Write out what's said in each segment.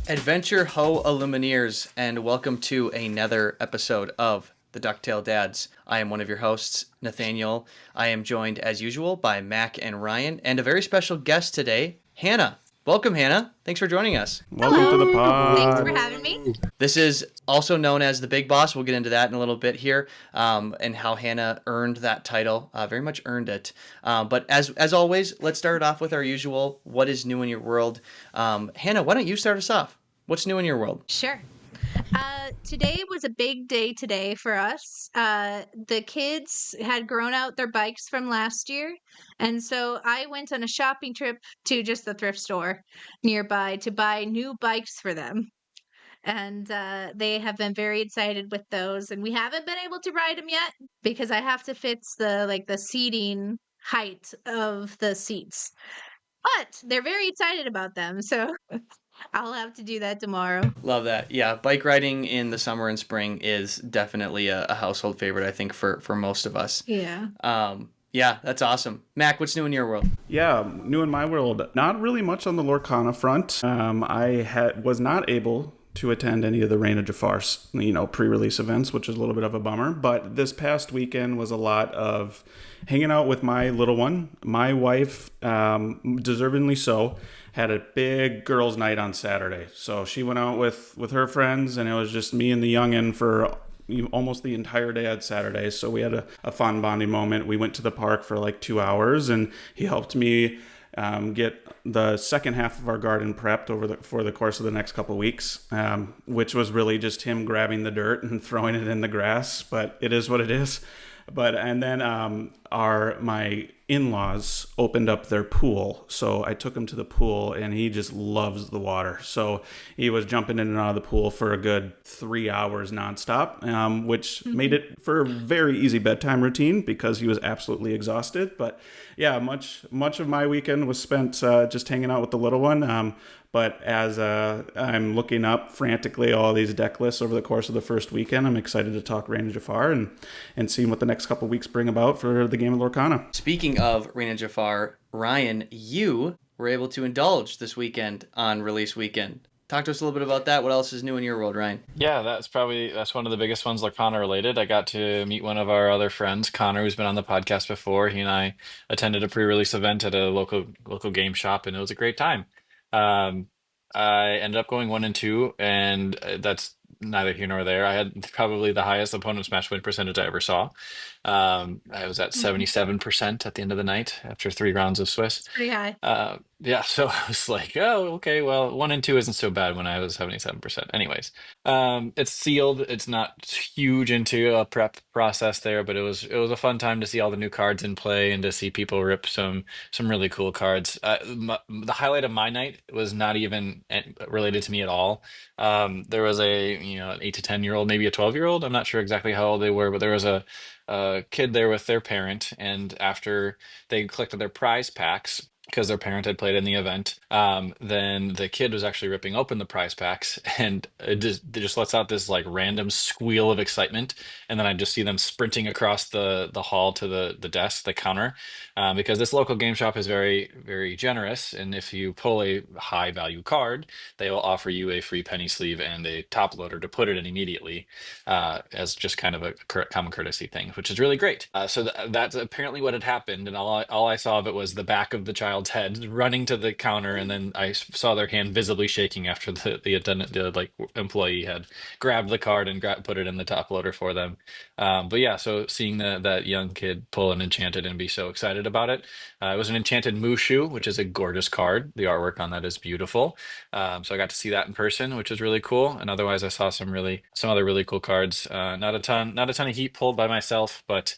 Adventure Ho Illumineers, and welcome to another episode of the DuckTale Dads. I am one of your hosts, Nathaniel. I am joined, as usual, by Mack and Ryan, and a very special guest today, Hannah. Welcome, Hannah. Thanks for joining us. Welcome to the Hello. Thanks for pod. having me. This is also known as the Big Boss. We'll get into that in a little bit here, and how Hannah earned that title. Very much earned it. But as always, let's start off with our usual, what is new in your world? Hannah, why don't you start us off? What's new in your world? Sure. Today was a big day today for us. The kids had grown out their bikes from last year, and so I went on a shopping trip to just the thrift store nearby to buy new bikes for them. And they have been very excited with those, and we haven't been able to ride them yet because I have to fix the seating height of the seats. But they're very excited about them, so I'll have to do that tomorrow. Love that. Yeah, bike riding in the summer and spring is definitely a household favorite, I think, for most of us. Yeah. Yeah, that's awesome. Mac, what's new in your world? Yeah, new in my world. Not really much on the Lorcana front. Was not able to attend any of the Reign of Jafar, pre-release events, which is a little bit of a bummer. But this past weekend was a lot of hanging out with my little one. My wife, deservingly so, had a big girls' night on Saturday. So she went out with her friends, and it was just me and the youngin' for almost the entire day on Saturday. So we had a fun bonding moment. We went to the park for like 2 hours, and he helped me get the second half of our garden prepped for the course of the next couple of weeks, which was really just him grabbing the dirt and throwing it in the grass. But it is what it is. And then my in-laws opened up their pool, so I took him to the pool, and he just loves the water. So he was jumping in and out of the pool for a good 3 hours nonstop, which made it for a very easy bedtime routine because he was absolutely exhausted. But yeah, much of my weekend was spent just hanging out with the little one. But as I'm looking up frantically all these deck lists over the course of the first weekend, I'm excited to talk Reign of Jafar and seeing what the next couple weeks bring about for the game of Lorcana. Speaking of Reign of Jafar, Ryan, you were able to indulge this weekend on release weekend. Talk to us a little bit about that. What else is new in your world, Ryan? Yeah, that's one of the biggest ones, Lorcana related. I got to meet one of our other friends, Connor, who's been on the podcast before. He and I attended a pre-release event at a local game shop, and it was a great time. Um, I ended up going 1 and 2, and that's neither here nor there. I had probably the highest opponent smash win percentage I ever saw. I was at Mhm. 77% at the end of the night after 3 rounds of Swiss. It's pretty high. Yeah, so I was like, oh, okay, well, 1 and 2 isn't so bad when I was 77%. Anyways, it's sealed. It's not huge into a prep process there, but it was a fun time to see all the new cards in play and to see people rip some really cool cards. The highlight of my night was not even related to me at all. There was an 8 to 10 year old, maybe a 12-year-old. I'm not sure exactly how old they were, but there was a kid there with their parent, and after they collected their prize packs because their parent had played in the event. Then the kid was actually ripping open the prize packs, and it just lets out this like random squeal of excitement. And then I just see them sprinting across the hall to the desk, the counter, because this local game shop is very, very generous. And if you pull a high value card, they will offer you a free penny sleeve and a top loader to put it in immediately, as just kind of a common courtesy thing, which is really great. So that's apparently what had happened, and all I saw of it was the back of the child's head running to the counter, and then I saw their hand visibly shaking after the attendant, the like employee had grabbed the card and put it in the top loader for them. But yeah, so seeing that young kid pull an enchanted and be so excited about it. It was an enchanted Mushu, which is a gorgeous card. The artwork on that is beautiful. So I got to see that in person, which was really cool. And otherwise, I saw some other really cool cards. Not a ton of heat pulled by myself, but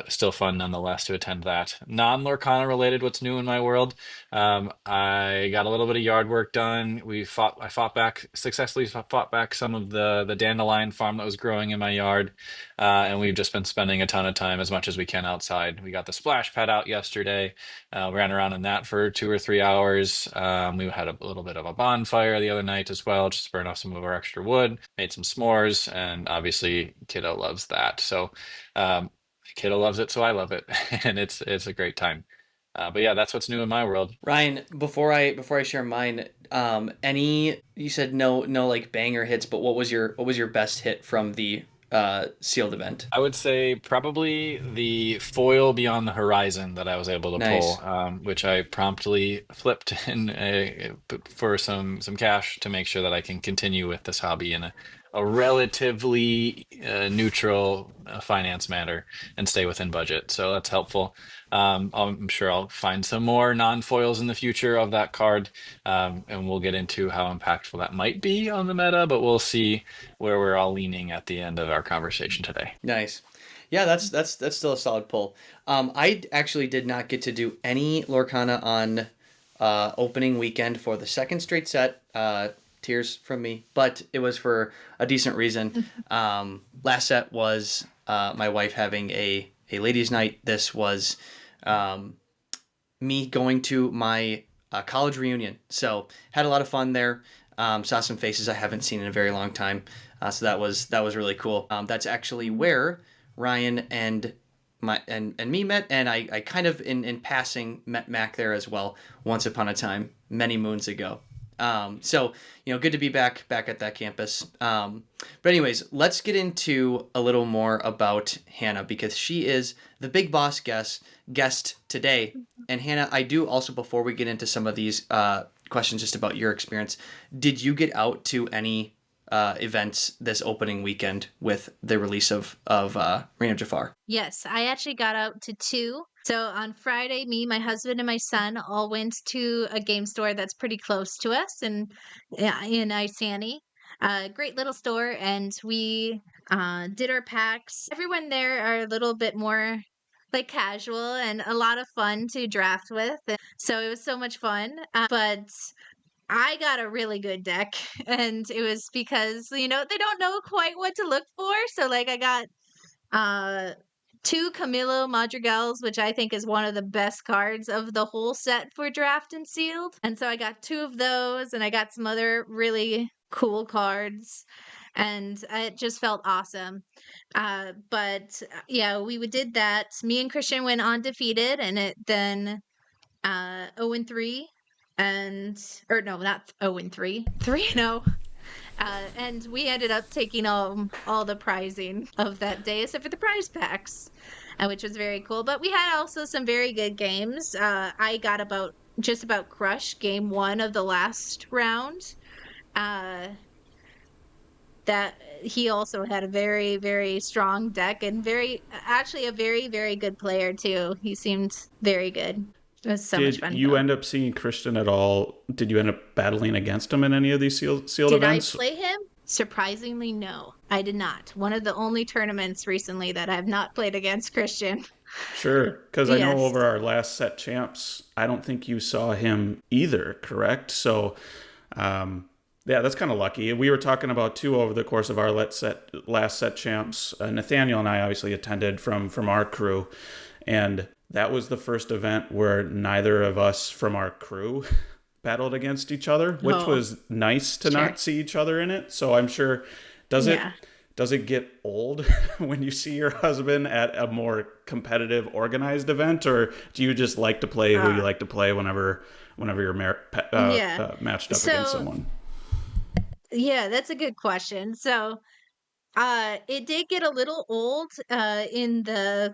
still fun nonetheless to attend that. Non-Lorcana related, what's new in my world? I got a little bit of yard work done. I successfully fought back some of the dandelion farm that was growing in my yard, and we've just been spending a ton of time as much as we can outside. We got the splash pad out yesterday. Ran around in that for 2 or 3 hours. We had a little bit of a bonfire the other night as well, just to burn off some of our extra wood. Made some s'mores, and obviously, kiddo loves that. So, kiddo loves it, so I love it, and it's a great time. But yeah, that's what's new in my world. Ryan, before I share mine, any you said no like banger hits, but what was your best hit from the sealed event? I would say probably the foil beyond the horizon that I was able to pull, Nice. which I promptly flipped in for some cash to make sure that I can continue with this hobby in a relatively neutral finance manner and stay within budget. So that's helpful. I'm sure I'll find some more non-foils in the future of that card, and we'll get into how impactful that might be on the meta, but we'll see where we're all leaning at the end of our conversation today. Nice. Yeah, that's still a solid pull. I actually did not get to do any Lorcana on opening weekend for the second straight set. Tears from me, but it was for a decent reason. Last set was my wife having a ladies' night. This was um, me going to my college reunion. So had a lot of fun there. Saw some faces I haven't seen in a very long time. So that was really cool. That's actually where Ryan and me met, and I kind of in passing met Mack there as well once upon a time many moons ago. So good to be back at that campus. But anyways, let's get into a little more about Hannah because she is the big boss guest today. And Hannah, I do also before we get into some of these questions just about your experience, did you get out to any events this opening weekend with the release of Reign of Jafar? Yes, I actually got out to two. So on Friday, me, my husband, and my son all went to a game store that's pretty close to us in Isani. Great little store, and we did our packs. Everyone there are a little bit more like casual and a lot of fun to draft with. And so it was so much fun. But I got a really good deck, and it was because they don't know quite what to look for. So like I got uh, two Camilo Madrigals, which I think is one of the best cards of the whole set for draft and sealed. And so I got two of those, and I got some other really cool cards, and it just felt awesome. But yeah, we did that. Me and Christian went undefeated, and it then 0-3, or no, not 0-3, 3-0. And we ended up taking all the prizing of that day, except for the prize packs, which was very cool. But we had also some very good games. I got just about crushed game one of the last round. Uh, that he also had a very, very strong deck and actually a very, very good player too. He seemed very good. It was so much Did fun. you end up seeing Christian at all? Did you end up battling against him in any of these sealed Did I events? play him? Surprisingly, no, I did not. One of the only tournaments recently that I have not played against Christian. Sure, because I know Yes. over our last set champs, I don't think you saw him either, correct? So, yeah, that's kind of lucky. We were talking about too over the course of our last set champs. Nathaniel and I obviously attended from our crew, and that was the first event where neither of us from our crew battled against each other, which Oh, was nice to sure. not see each other in it. So I'm sure, does it Yeah. does it get old when you see your husband at a more competitive, organized event, or do you just like to play who you Uh, like to play whenever you're yeah. matched up against So, someone? yeah, that's a good question. So, it did get a little old in the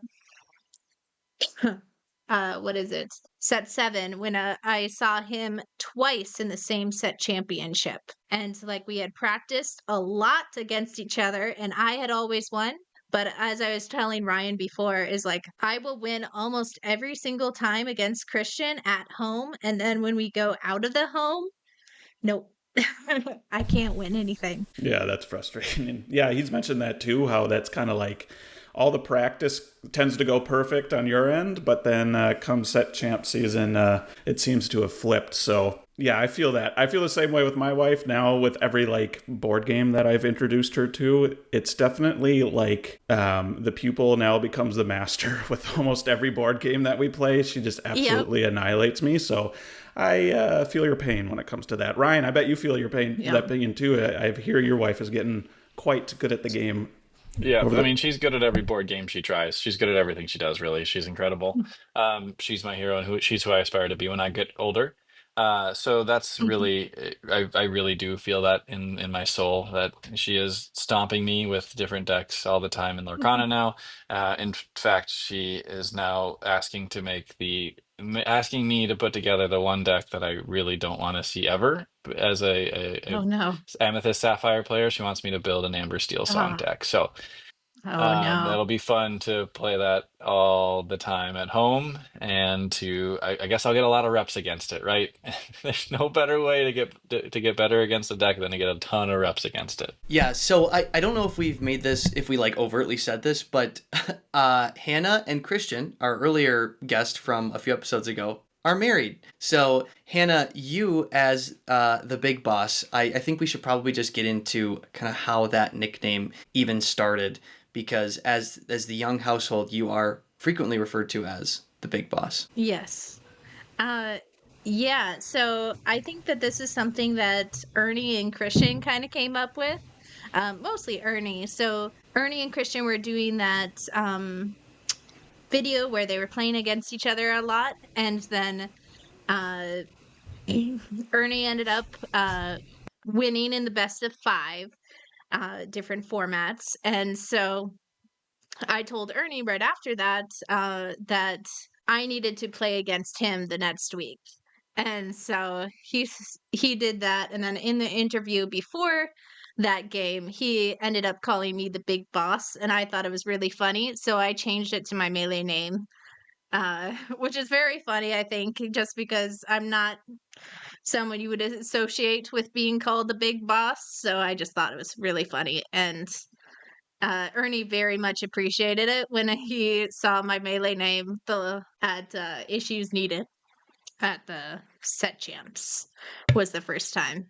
what is it? Set 7 when I saw him twice in the same set championship. And like we had practiced a lot against each other and I had always won. But as I was telling Ryan before, is like I will win almost every single time against Christian at home. And then when we go out of the home, nope. I can't win anything. Yeah, that's frustrating. And yeah, he's mentioned that too, how that's kind of like all the practice tends to go perfect on your end, but then come set champ season, it seems to have flipped. So yeah, I feel that. I feel the same way with my wife now with every like board game that I've introduced her to. It's definitely like the pupil now becomes the master with almost every board game that we play. She just Yep. absolutely annihilates me. So I feel your pain when it comes to that. Ryan, I bet you feel your pain Yep. that pain too. I hear your wife is getting quite good at the game. Yeah, over I the. mean, she's good at every board game she tries. She's good at everything she does, really. She's incredible. She's my hero, and she's who I aspire to be when I get older. So that's really, I really do feel that in my soul that she is stomping me with different decks all the time in Lorcana now. In fact, she is now asking me to put together the one deck that I really don't want to see ever as a Oh no. Amethyst Sapphire player. She wants me to build an Amber Steel Song Oh, deck. So oh no. that'll be fun to play that all the time at home, and I guess I'll get a lot of reps against it, right? There's no better way to get better against a deck than to get a ton of reps against it. Yeah, so I don't know if we've made this, if we like overtly said this, but Hannah and Christian, our earlier guest from a few episodes ago, are married. So Hannah, you as the big boss, I think we should probably just get into kind of how that nickname even started, because as the young household, you are frequently referred to as the big boss. Yes. Uh, yeah, so I think that this is something that Ernie and Christian kind of came up with. Mostly Ernie. So Ernie and Christian were doing that video where they were playing against each other a lot, and then uh, Ernie ended up winning in the best of five different formats, and so I told Ernie right after that that I needed to play against him the next week. And so he did that, and then in the interview before that game, he ended up calling me the big boss, and I thought it was really funny, so I changed it to my melee name. Which is very funny, I think, just because I'm not someone you would associate with being called the big boss. So I just thought it was really funny. And Ernie very much appreciated it when he saw my melee name at Issues Needed at the set champs was the first time.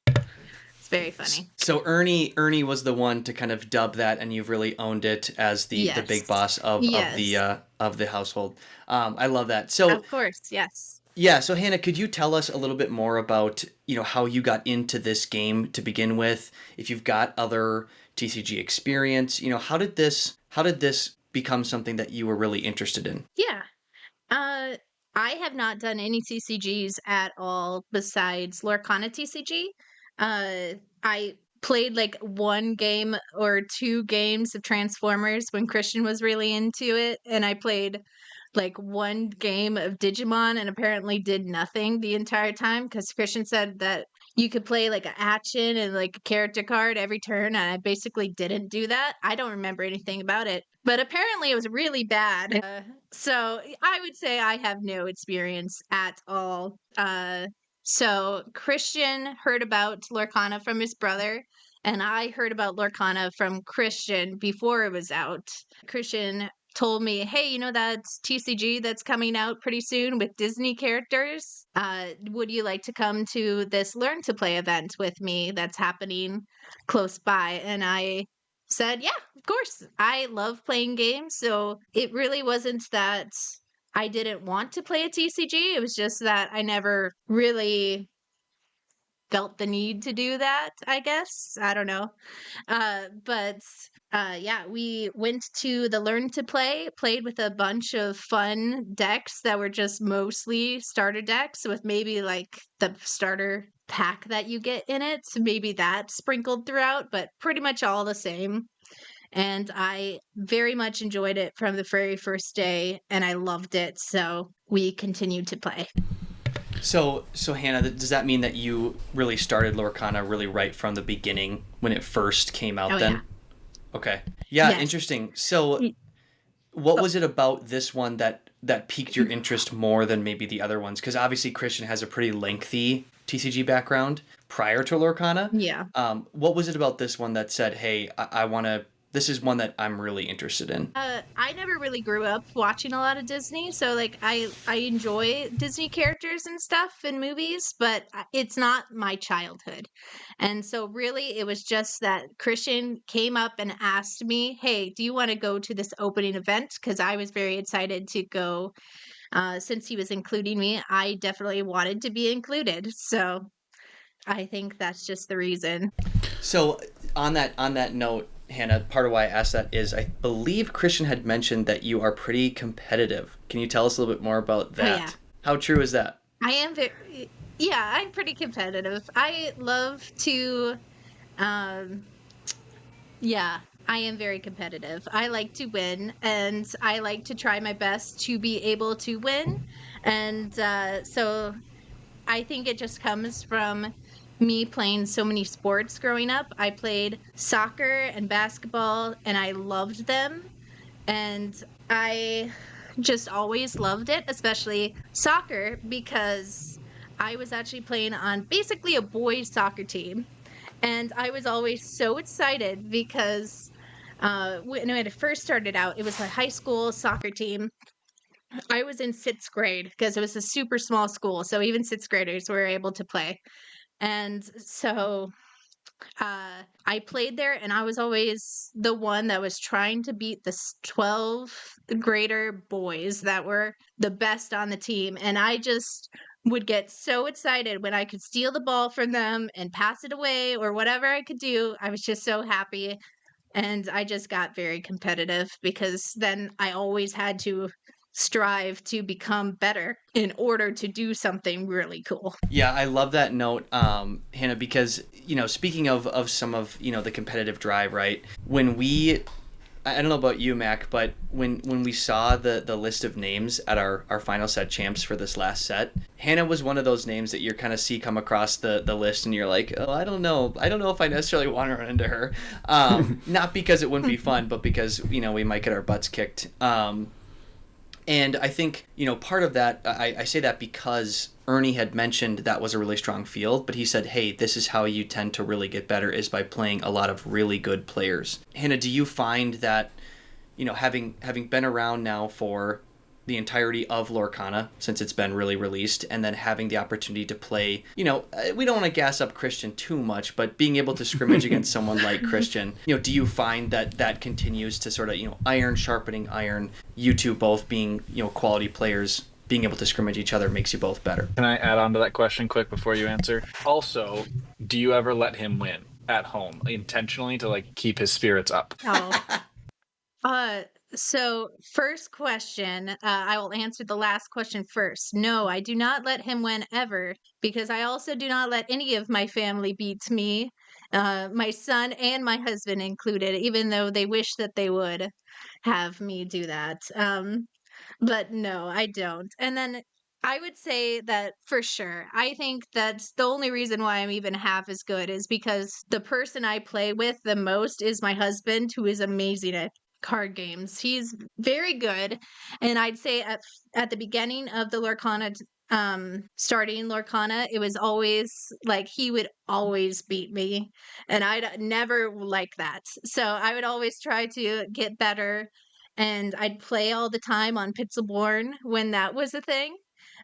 It's very funny. So Ernie was the one to kind of dub that, and you've really owned it as the big Yes. boss Yes. of the household. I love that. So Of course, yes. yeah, so Hannah, could you tell us a little bit more about how you got into this game to begin with? If you've got other TCG experience, how did this become something that you were really interested in? Yeah. Uh, I have not done any TCGs at all besides Lorcana TCG. I played like one game or two games of Transformers when Christian was really into it, and I played like one game of Digimon and apparently did nothing the entire time because Christian said that you could play like an action and like a character card every turn, and I basically didn't do that. I don't remember anything about it, but apparently it was really bad. So I would say I have no experience at all. So Christian heard about Lorcana from his brother, and I heard about Lorcana from Christian before it was out. Christian told me, "Hey, you know that TCG that's coming out pretty soon with Disney characters? Would you like to come to this Learn to Play event with me that's happening close by?" And I said, "Yeah, of course. I love playing games." So it really wasn't that I didn't want to play a TCG. It was just that I never really felt the need to do that, I guess. I don't know. But yeah, we went to the Learn to Play, played with a bunch of fun decks that were just mostly starter decks with maybe like the starter pack that you get in it, maybe that sprinkled throughout, but pretty much all the same. And I very much enjoyed it from the very first day, and I loved it. So we continued to play. So Hannah, does that mean that you really started Lorcana really right from the beginning when it first came out Oh, then? yeah. Okay. Yeah, Yes. interesting. So Y- what oh, was it about this one that piqued your interest more than maybe the other ones? Because obviously Christian has a pretty lengthy TCG background prior to Lorcana. yeah. What was it about this one that said, "Hey, I want to. This is one that I'm really interested in." I never really grew up watching a lot of Disney, so like I enjoy Disney characters and stuff in movies, but it's not my childhood. And so really it was just that Christian came up and asked me, "Hey, do you want to go to this opening event?" Because I was very excited to go. Since he was including me, I definitely wanted to be included. So I think that's just the reason. So on that note, Hannah, part of why I asked that is I believe Christian had mentioned that you are pretty competitive. Can you tell us a little bit more about Oh yeah, that? How true is that? I am very. Yeah, I'm pretty competitive. I love to. Um, yeah, I am very competitive. I like to win, and I like to try my best to be able to win. And so I think it just comes from me playing so many sports growing up. I played soccer and basketball, and I loved them. And I just always loved it, especially soccer, because I was actually playing on basically a boys' soccer team. And I was always so excited because when it first started out, it was a high school soccer team. I was in sixth grade because it was a super small school. So even sixth graders were able to play. And so I played there, and I was always the one that was trying to beat the 12th grader boys that were the best on the team. And I just would get so excited when I could steal the ball from them and pass it away or whatever I could do. I was just so happy. And I just got very competitive because then I always had to strive to become better in order to do something really cool. Yeah, I love that note, Hannah, because, speaking of some of, the competitive drive, right? When I don't know about you, Mac, but when we saw the list of names at our final set champs for this last set, Hannah was one of those names that you kind of see come across the list, and you're like, oh, I don't know if I necessarily want to run into her. Not because it wouldn't be fun, but because, we might get our butts kicked. And I think, part of that, I say that because Ernie had mentioned that was a really strong field, but he said, hey, this is how you tend to really get better is by playing a lot of really good players. Hannah, do you find that, having been around now for the entirety of Lorcana since it's been really released, and then having the opportunity to play, we don't want to gas up Christian too much, but being able to scrimmage against someone like Christian, do you find that continues to sort of, iron sharpening iron, you two both being, quality players, being able to scrimmage each other makes you both better? Can I add on to that question quick before you answer? Also, do you ever let him win at home intentionally to like keep his spirits up? Oh. Uh, so first question, I will answer the last question first. No, I do not let him win ever because I also do not let any of my family beat me, my son and my husband included, even though they wish that they would have me do that. But no, I don't. And then I would say that for sure. I think that's the only reason why I'm even half as good is because the person I play with the most is my husband, who is amazing at card games. He's very good, and I'd say at the beginning of the Lorcana starting Lorcana, it was always like he would always beat me, and I'd never like that. So I would always try to get better, and I'd play all the time on Pixelborn when that was a thing.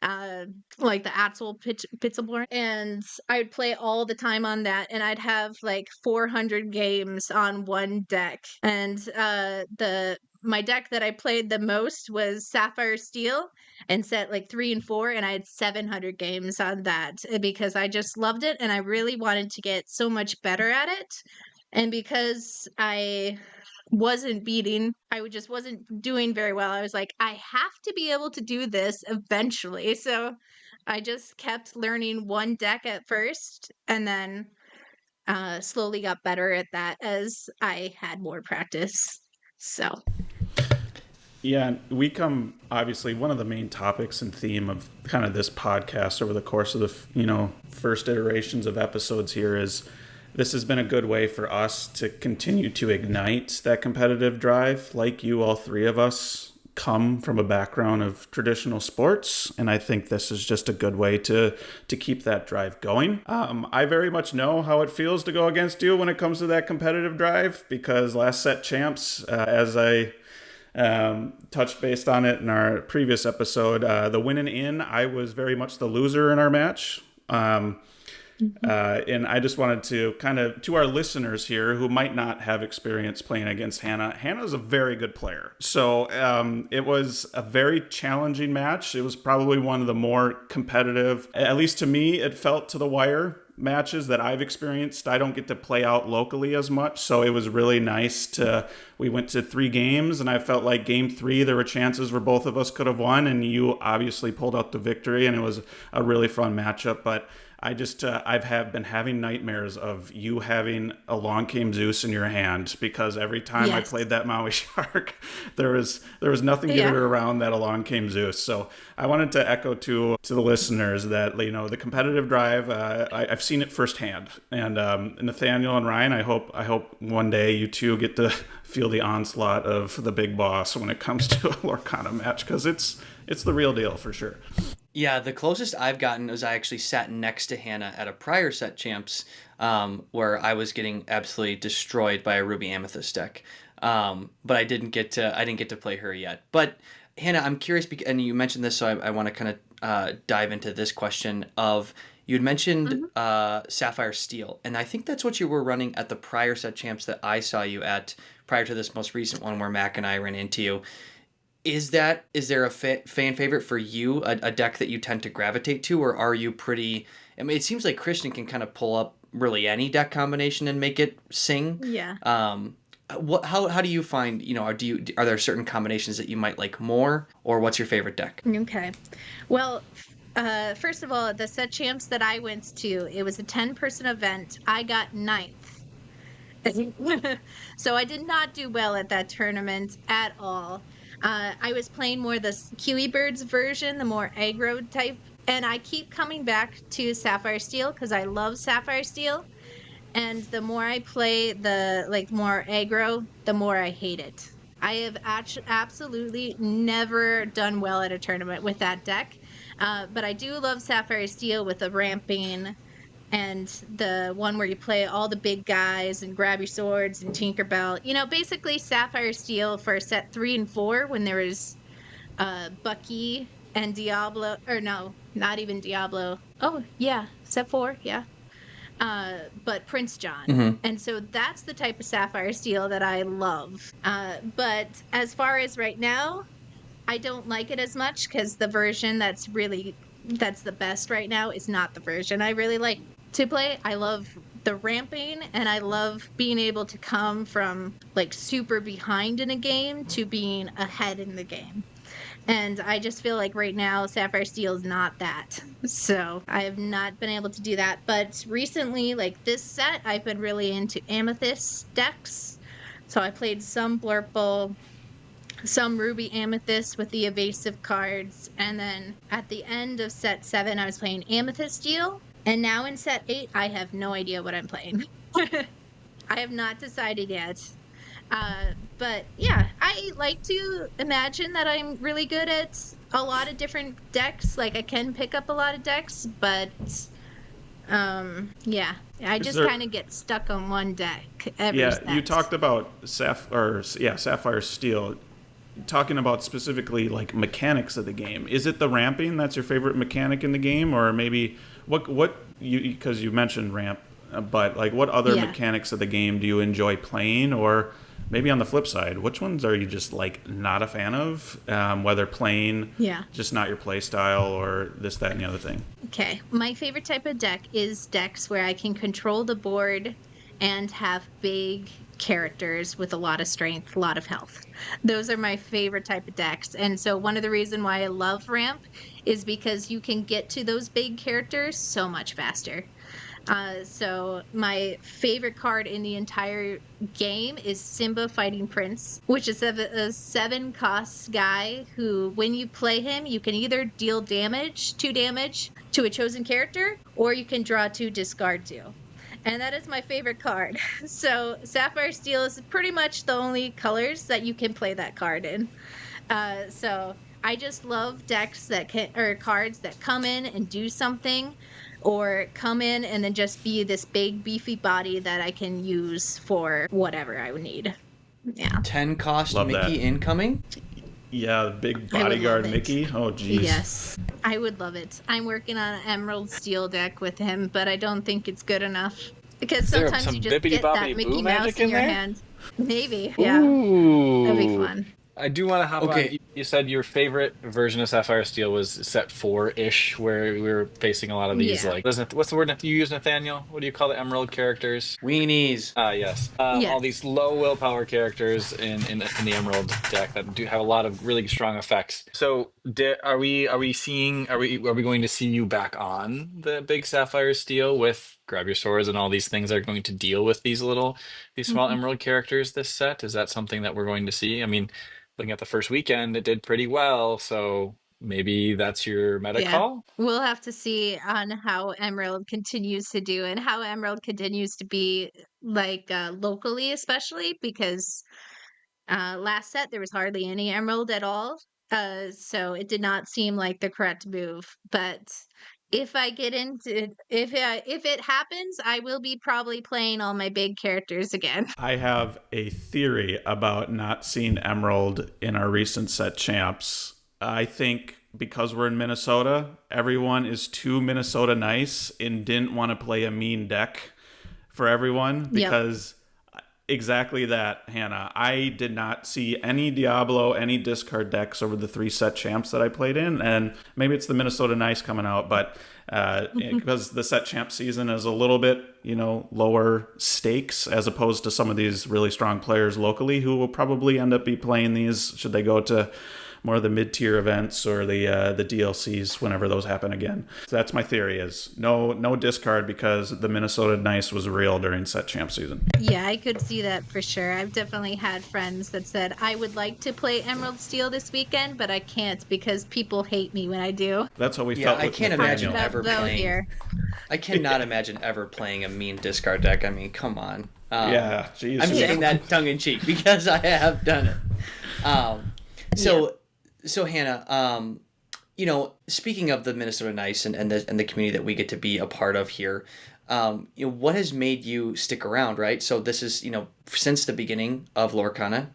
Uh, like the actual Pixelborn, and I would play all the time on that, and I'd have like 400 games on one deck. And the my deck that I played the most was Sapphire Steel, and set like 3 and 4, and I had 700 games on that because I just loved it, and I really wanted to get so much better at it. And because I just wasn't doing very well. I was like, I have to be able to do this eventually. So I just kept learning one deck at first, and then slowly got better at that as I had more practice. So Yeah, we come obviously one of the main topics and theme of kind of this podcast over the course of the first iterations of episodes here is this has been a good way for us to continue to ignite that competitive drive. Like you, all three of us come from a background of traditional sports, and I think this is just a good way to keep that drive going. I very much know how it feels to go against you when it comes to that competitive drive, because last set champs, as I touched based on it in our previous episode, the winning in, I was very much the loser in our match. And I just wanted to kind of, to our listeners here who might not have experience playing against Hannah, Hannah's a very good player. So it was a very challenging match. It was probably one of the more competitive, at least to me, it felt to the wire matches that I've experienced, I don't get to play out locally as much. So it was really nice we went to 3 games, and I felt like game 3, there were chances where both of us could have won, and you obviously pulled out the victory, and it was a really fun matchup. But I just, been having nightmares of you having a Long Came Zeus in your hand, because every time I played that Maui Shark, there was nothing getting around that Along Came Zeus. So I wanted to echo to the listeners that, you know, the competitive drive, I've seen it firsthand. And Nathaniel and Ryan, I hope one day you two get to feel the onslaught of the big boss when it comes to a Lorcana match, because it's the real deal for sure. Yeah, the closest I've gotten is I actually sat next to Hannah at a prior set champs, where I was getting absolutely destroyed by a Ruby Amethyst deck, but I didn't get to play her yet. But Hannah, I'm curious, and you mentioned this, so I want to kind of dive into this question of, you had mentioned Sapphire Steel, and I think that's what you were running at the prior set champs that I saw you at prior to this most recent one where Mack and I ran into you. Is there a fan favorite for you, a deck that you tend to gravitate to, or are you pretty? I mean, it seems like Christian can kind of pull up really any deck combination and make it sing. Yeah. How do you find, you know, are there certain combinations that you might like more, or what's your favorite deck? Okay. Well, first of all, at the set champs that I went to, it was a 10-person event. I got 9th. So I did not do well at that tournament at all. I was playing more the Kiwi Birds version, the more aggro type, and I keep coming back to Sapphire Steel because I love Sapphire Steel, and the more I play the more aggro, the more I hate it. I have absolutely never done well at a tournament with that deck, but I do love Sapphire Steel with the ramping and the one where you play all the big guys and grab your swords and Tinkerbell. You know, basically Sapphire Steel for set 3 and 4 when there was Bucky and Diablo, or no, not even Diablo. Oh, yeah, set 4, yeah. But Prince John. Mm-hmm. And so that's the type of Sapphire Steel that I love. But as far as right now, I don't like it as much because the version that's the best right now is not the version I really like to play. I love the ramping, and I love being able to come from like super behind in a game to being ahead in the game. And I just feel like right now Sapphire Steel is not that. So I have not been able to do that. But recently, like this set, I've been really into Amethyst decks. So I played some Blurple, some Ruby Amethyst with the evasive cards, and then at the end of set 7 I was playing Amethyst Steel, and now in set 8 I have no idea what I'm playing. I have not decided yet. But yeah, I like to imagine that I'm really good at a lot of different decks, like I can pick up a lot of decks, but yeah, I just kind of get stuck on one deck every set. You talked about Sapphire Steel. Talking about specifically like mechanics of the game, is it the ramping that's your favorite mechanic in the game, or maybe what you, because you mentioned ramp, but like what other mechanics of the game do you enjoy playing, or maybe on the flip side, which ones are you just like not a fan of, whether playing just not your play style, or this, that, and the other thing? Okay, my favorite type of deck is decks where I can control the board and have big characters with a lot of strength, a lot of health. Those are my favorite type of decks. And so one of the reasons why I love ramp is because you can get to those big characters so much faster. So my favorite card in the entire game is Simba Fighting Prince, which is a 7-cost guy who, when you play him, you can either deal 2 damage to a chosen character, or you can draw 2, discard 2. And that is my favorite card. So Sapphire Steel is pretty much the only colors that you can play that card in. So I just love decks or cards that come in and do something, or come in and then just be this big beefy body that I can use for whatever I would need. Yeah. 10 cost Love Mickey that. incoming? Yeah, the big bodyguard Mickey. Oh, geez. Yes, I would love it. I'm working on an Emerald Steel deck with him, but I don't think it's good enough. Because sometimes you just get that Mickey Mouse in your hand. Maybe, yeah. Ooh. That'd be fun. I do want to hop on. You said your favorite version of Sapphire Steel was set 4-ish, where we were facing a lot of these Yeah. like, what's the word you use, Nathaniel? What do you call the Emerald characters? Weenies. Ah, yes. All Yes. these low willpower characters in the Emerald deck that do have a lot of really strong effects. So, are we going to see you back on the big Sapphire Steel with grab your swords and all these things that are going to deal with these small Mhm. Emerald characters this set? Is that something that we're going to see? I mean, looking at the first weekend, it did pretty well, so maybe that's your meta Yeah. call? We'll have to see on how Emerald continues to do and how Emerald continues to be like locally, especially because last set there was hardly any Emerald at all. So it did not seem like the correct move. But if I get into if it happens, I will be probably playing all my big characters again. I have a theory about not seeing Emerald in our recent set champs. I think because we're in Minnesota, everyone is too Minnesota nice and didn't want to play a mean deck for everyone Yep. because exactly that, Hannah. I did not see any Diablo, any discard decks over the 3 set champs that I played in, and maybe it's the Minnesota Nice coming out, but because the set champ season is a little bit, lower stakes as opposed to some of these really strong players locally who will probably end up be playing these should they go to more of the mid-tier events or the DLCs whenever those happen again. So that's my theory: is no discard because the Minnesota Nice was real during set champ season. Yeah, I could see that for sure. I've definitely had friends that said, I would like to play Emerald Steel this weekend, but I can't because people hate me when I do. That's what we Yeah, felt I with can't Nathaniel. imagine ever Though playing. here. I cannot imagine ever playing a mean discard deck. I mean, come on. Yeah, geez. I'm saying that tongue in cheek because I have done it. So Hannah, speaking of the Minnesota Nice and the community that we get to be a part of here, what has made you stick around, right? So this is, since the beginning of Lorcana,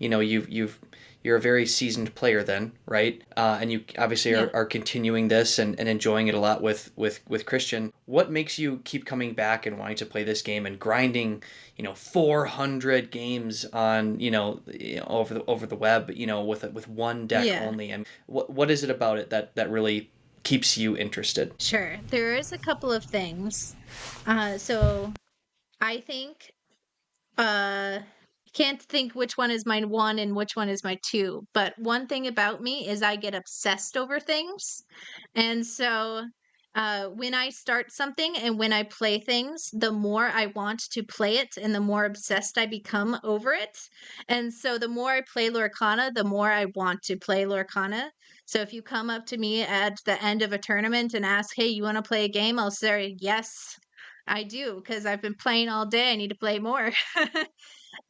you're a very seasoned player then, right? And you obviously Yeah. are continuing this and enjoying it a lot with Christian. What makes you keep coming back and wanting to play this game and grinding, 400 games on, over the web, with one deck Yeah. only? And what is it about it that really keeps you interested? Sure. There is a couple of things. So I think can't think which one is my one and which one is my two, but one thing about me is I get obsessed over things. And so when I start something and when I play things, the more I want to play it and the more obsessed I become over it. And so the more I play Lorcana, the more I want to play Lorcana. So if you come up to me at the end of a tournament and ask, hey, you want to play a game? I'll say, yes, I do, because I've been playing all day. I need to play more.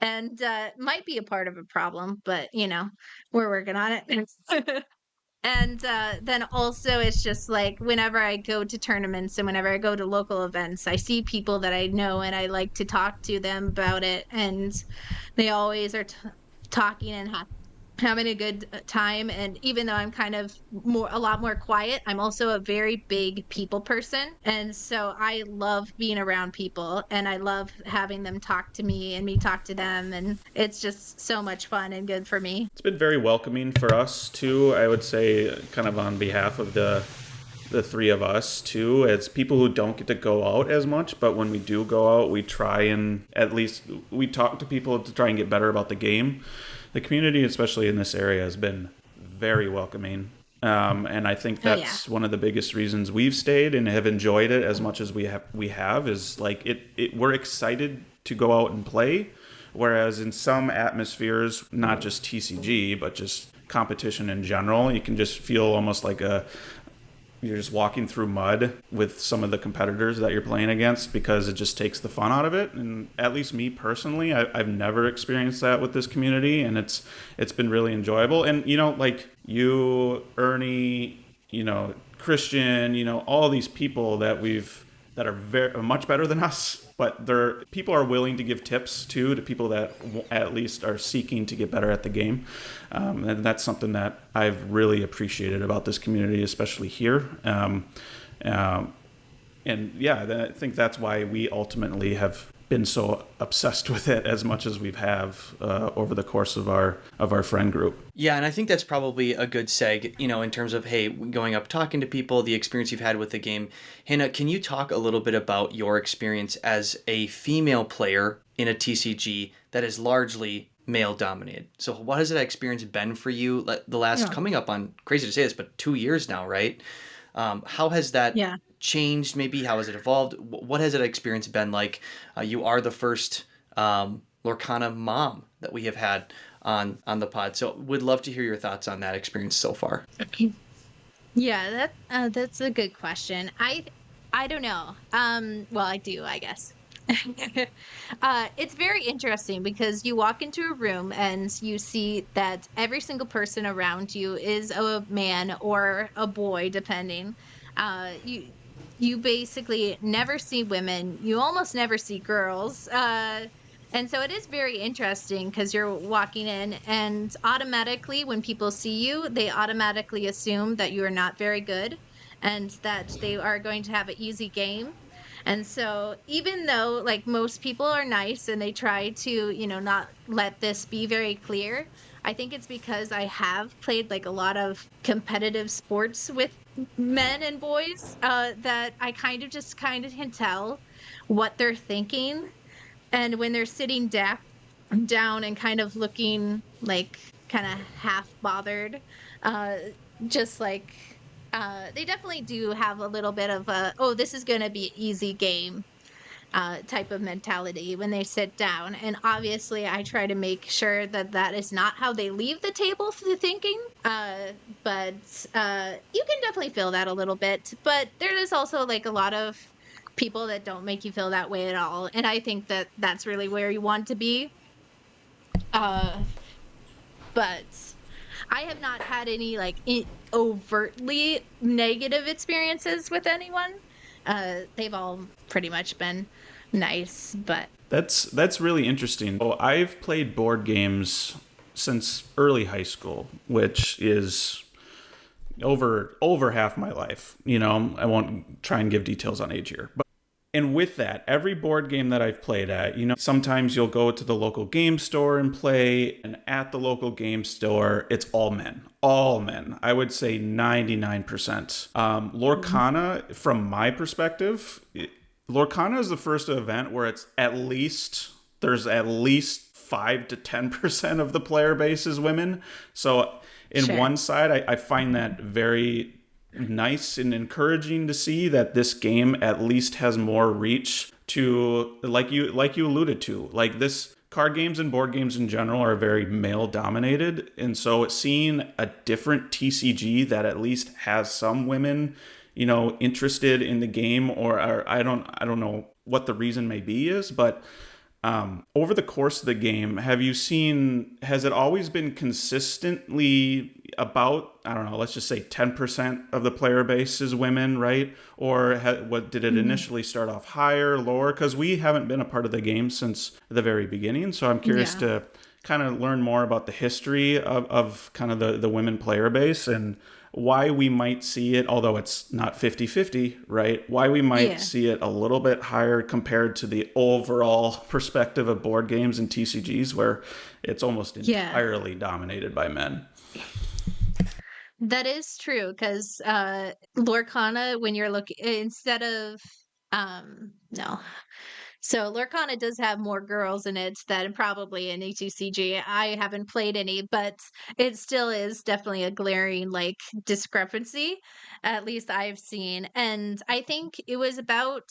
And might be a part of a problem, but we're working on it. And then also, it's just like whenever I go to tournaments and whenever I go to local events, I see people that I know and I like to talk to them about it. And they always are talking and having a good time. And even though I'm kind of a lot more quiet, I'm also a very big people person. And so I love being around people and I love having them talk to me and me talk to them. And it's just so much fun and good for me. It's been very welcoming for us too. I would say, kind of on behalf of the 3 of us too, as people who don't get to go out as much, but when we do go out, we try and at least we talk to people to try and get better about the game. The community, especially in this area, has been very welcoming. And I think that's one of the biggest reasons we've stayed and have enjoyed it as much as we have is like we're excited to go out and play. Whereas in some atmospheres, not just TCG, but just competition in general, you can just feel almost like you're just walking through mud with some of the competitors that you're playing against because it just takes the fun out of it. And at least me personally, I've never experienced that with this community, and it's been really enjoyable. And like you, Ernie, Christian, all these people that are very much better than us, but people are willing to give tips to people that at least are seeking to get better at the game, and that's something that I've really appreciated about this community, especially here. And yeah, I think that's why we ultimately have been so obsessed with it as much as we've over the course of our friend group. Yeah, and I think that's probably a good seg, in terms of, hey, going up, talking to people, the experience you've had with the game. Hannah, can you talk a little bit about your experience as a female player in a TCG that is largely male dominated? So what has that experience been for you the last, coming up on, crazy to say this, but 2 years now, right? How has that Yeah. changed maybe? How has it evolved? What has that experience been like? You are the first Lorcana mom that we have had on the pod. So would love to hear your thoughts on that experience so far. Yeah, that's a good question. I don't know. Well, I do, I guess. It's very interesting because you walk into a room and you see that every single person around you is a man or a boy, depending. You basically never see women. You almost never see girls. And so it is very interesting because you're walking in, and automatically, when people see you, they automatically assume that you are not very good and that they are going to have an easy game. And so, even though like most people are nice and they try to, not let this be very clear, I think it's because I have played like a lot of competitive sports with men and boys, that I kind of can tell what they're thinking. And when they're sitting down and kind of looking like kind of half bothered, uh, just like they definitely do have a little bit of a, oh, this is going to be an easy game type of mentality when they sit down. And obviously, I try to make sure that that is not how they leave the table for thinking. But you can definitely feel that a little bit. But there is also like a lot of people that don't make you feel that way at all. And I think that that's really where you want to be. Uh, but I have not had any like overtly negative experiences with anyone. They've all pretty much been nice, but That's really interesting. So I've played board games since early high school, which is over half my life. I won't try and give details on age here. And with that, every board game that I've played at, sometimes you'll go to the local game store and play, and at the local game store, it's all men. All men. I would say 99%. Lorcana, from my perspective, Lorcana is the first event where there's at least 5 to 10% of the player base is women. So in one side, I find that very nice and encouraging to see that this game at least has more reach to, like you alluded to, like this card games and board games in general are very male dominated, and so seeing a different TCG that at least has some women interested in the game, or I don't know what the reason may be is, but over the course of the game, has it always been consistently about, I don't know, let's just say 10% of the player base is women, right? Or did it initially start off higher, lower? Because we haven't been a part of the game since the very beginning. So I'm curious to kind of learn more about the history of kind of the women player base and why we might see it, although it's not 50-50, right? Why we might see it a little bit higher compared to the overall perspective of board games and TCGs, where it's almost entirely dominated by men. that is true because Lorcana, when you're looking instead of no. So Lorcana does have more girls in it than probably in ETCG. I haven't played any, but it still is definitely a glaring like discrepancy. At least I've seen, and I think it was about.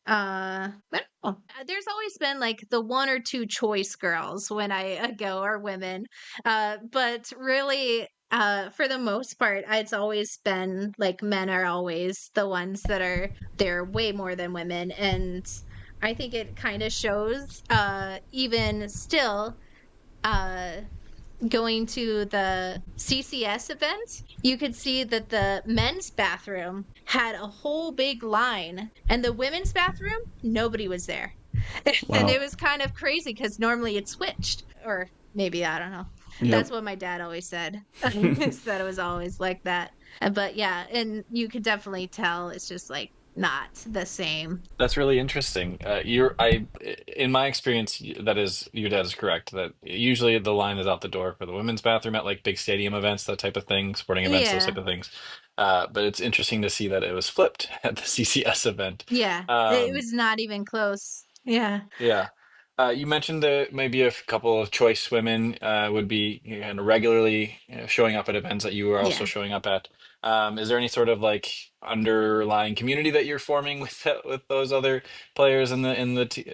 I don't know. There's always been like the one or two choice girls when I go are women, but really. For the most part, it's always been like men are always the ones that are there way more than women. And I think it kind of shows, even still, uh, going to the CCS event, you could see that the men's bathroom had a whole big line, and the women's bathroom, nobody was there. And Wow. it was kind of crazy because normally it switched, or maybe I don't know. Yep. That's what my dad always said. Is that it was always like that. But yeah, and you could definitely tell it's just like not the same. That's really interesting. In my experience, that is, your dad is correct that usually the line is out the door for the women's bathroom at like big stadium events, that type of thing, sporting events, those Yeah. type of things. But it's interesting to see that it was flipped at the CCS event. Yeah. It Um, was not even close. Yeah. yeah. You mentioned that maybe a couple of choice women would be, regularly, showing up at events that you were also Yeah. showing up at. Is there any sort of like underlying community that you're forming with those other players in the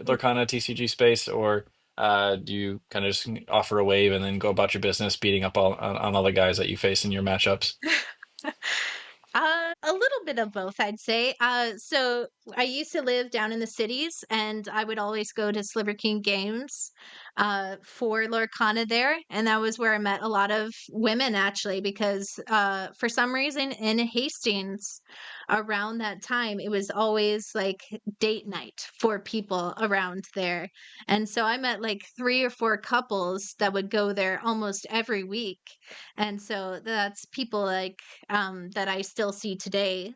Lorcana TCG space, or do you kind of just offer a wave and then go about your business, beating up on all the guys that you face in your matchups? A little bit of both, I'd say. So I used to live down in the cities, and I would always go to Sliver King Games, for Lorcana there, and that was where I met a lot of women actually, because for some reason in Hastings, around that time, it was always like date night for people around there, and so I met like 3 or 4 couples that would go there almost every week, and so that's people like that I still see today.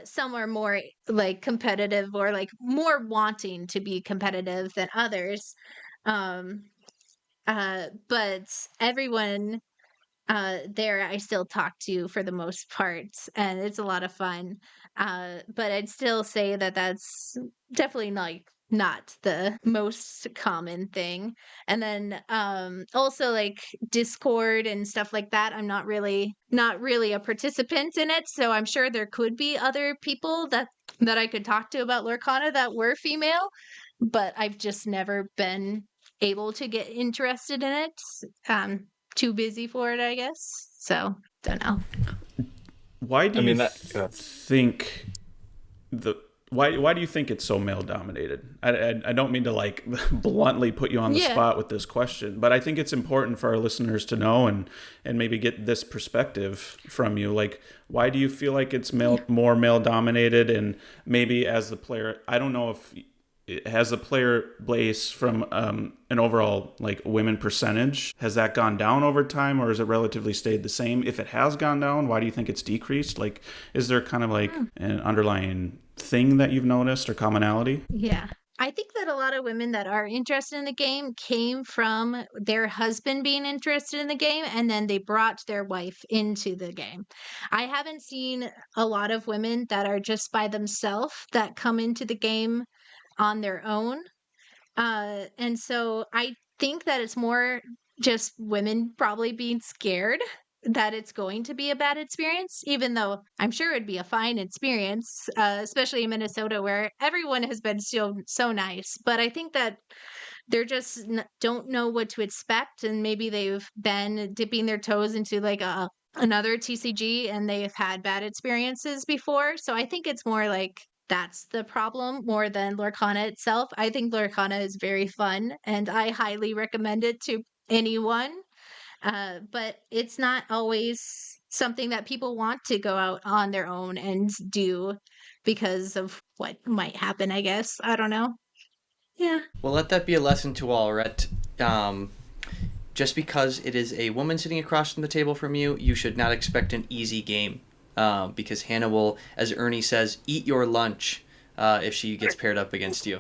Some are more like competitive or like more wanting to be competitive than others. Um, but everyone there I still talk to for the most part, and it's a lot of fun. But I'd still say that that's definitely not the most common thing. And then also like Discord and stuff like that, I'm not really a participant in it, so I'm sure there could be other people that I could talk to about Lorcana that were female, but I've just never been able to get interested in it. Too busy for it, I guess. So, don't know. Why do I you mean that. think the why do you think it's so male dominated? I don't mean to like bluntly put you on the Yeah. spot with this question, but I think it's important for our listeners to know and maybe get this perspective from you. Like, why do you feel like it's more male dominated? And maybe as the player, I don't know if it has the player base from an overall like women percentage, has that gone down over time, or has it relatively stayed the same? If it has gone down, why do you think it's decreased? Like, is there kind of like an underlying thing that you've noticed or commonality? Yeah. I think that a lot of women that are interested in the game came from their husband being interested in the game, and then they brought their wife into the game. I haven't seen a lot of women that are just by themselves that come into the game on their own. And so I think that it's more just women probably being scared that it's going to be a bad experience, even though I'm sure it'd be a fine experience, especially in Minnesota where everyone has been so nice. But I think that they're just don't know what to expect, and maybe they've been dipping their toes into like another TCG and they've had bad experiences before. So I think it's more like that's the problem more than Lorcana itself. I think Lorcana is very fun and I highly recommend it to anyone. But it's not always something that people want to go out on their own and do because of what might happen, I guess. I don't know. Yeah. Well, let that be a lesson to all, Rhett. Just because it is a woman sitting across from the table from you, you should not expect an easy game. Because Hannah will, as Ernie says, eat your lunch if she gets paired up against you.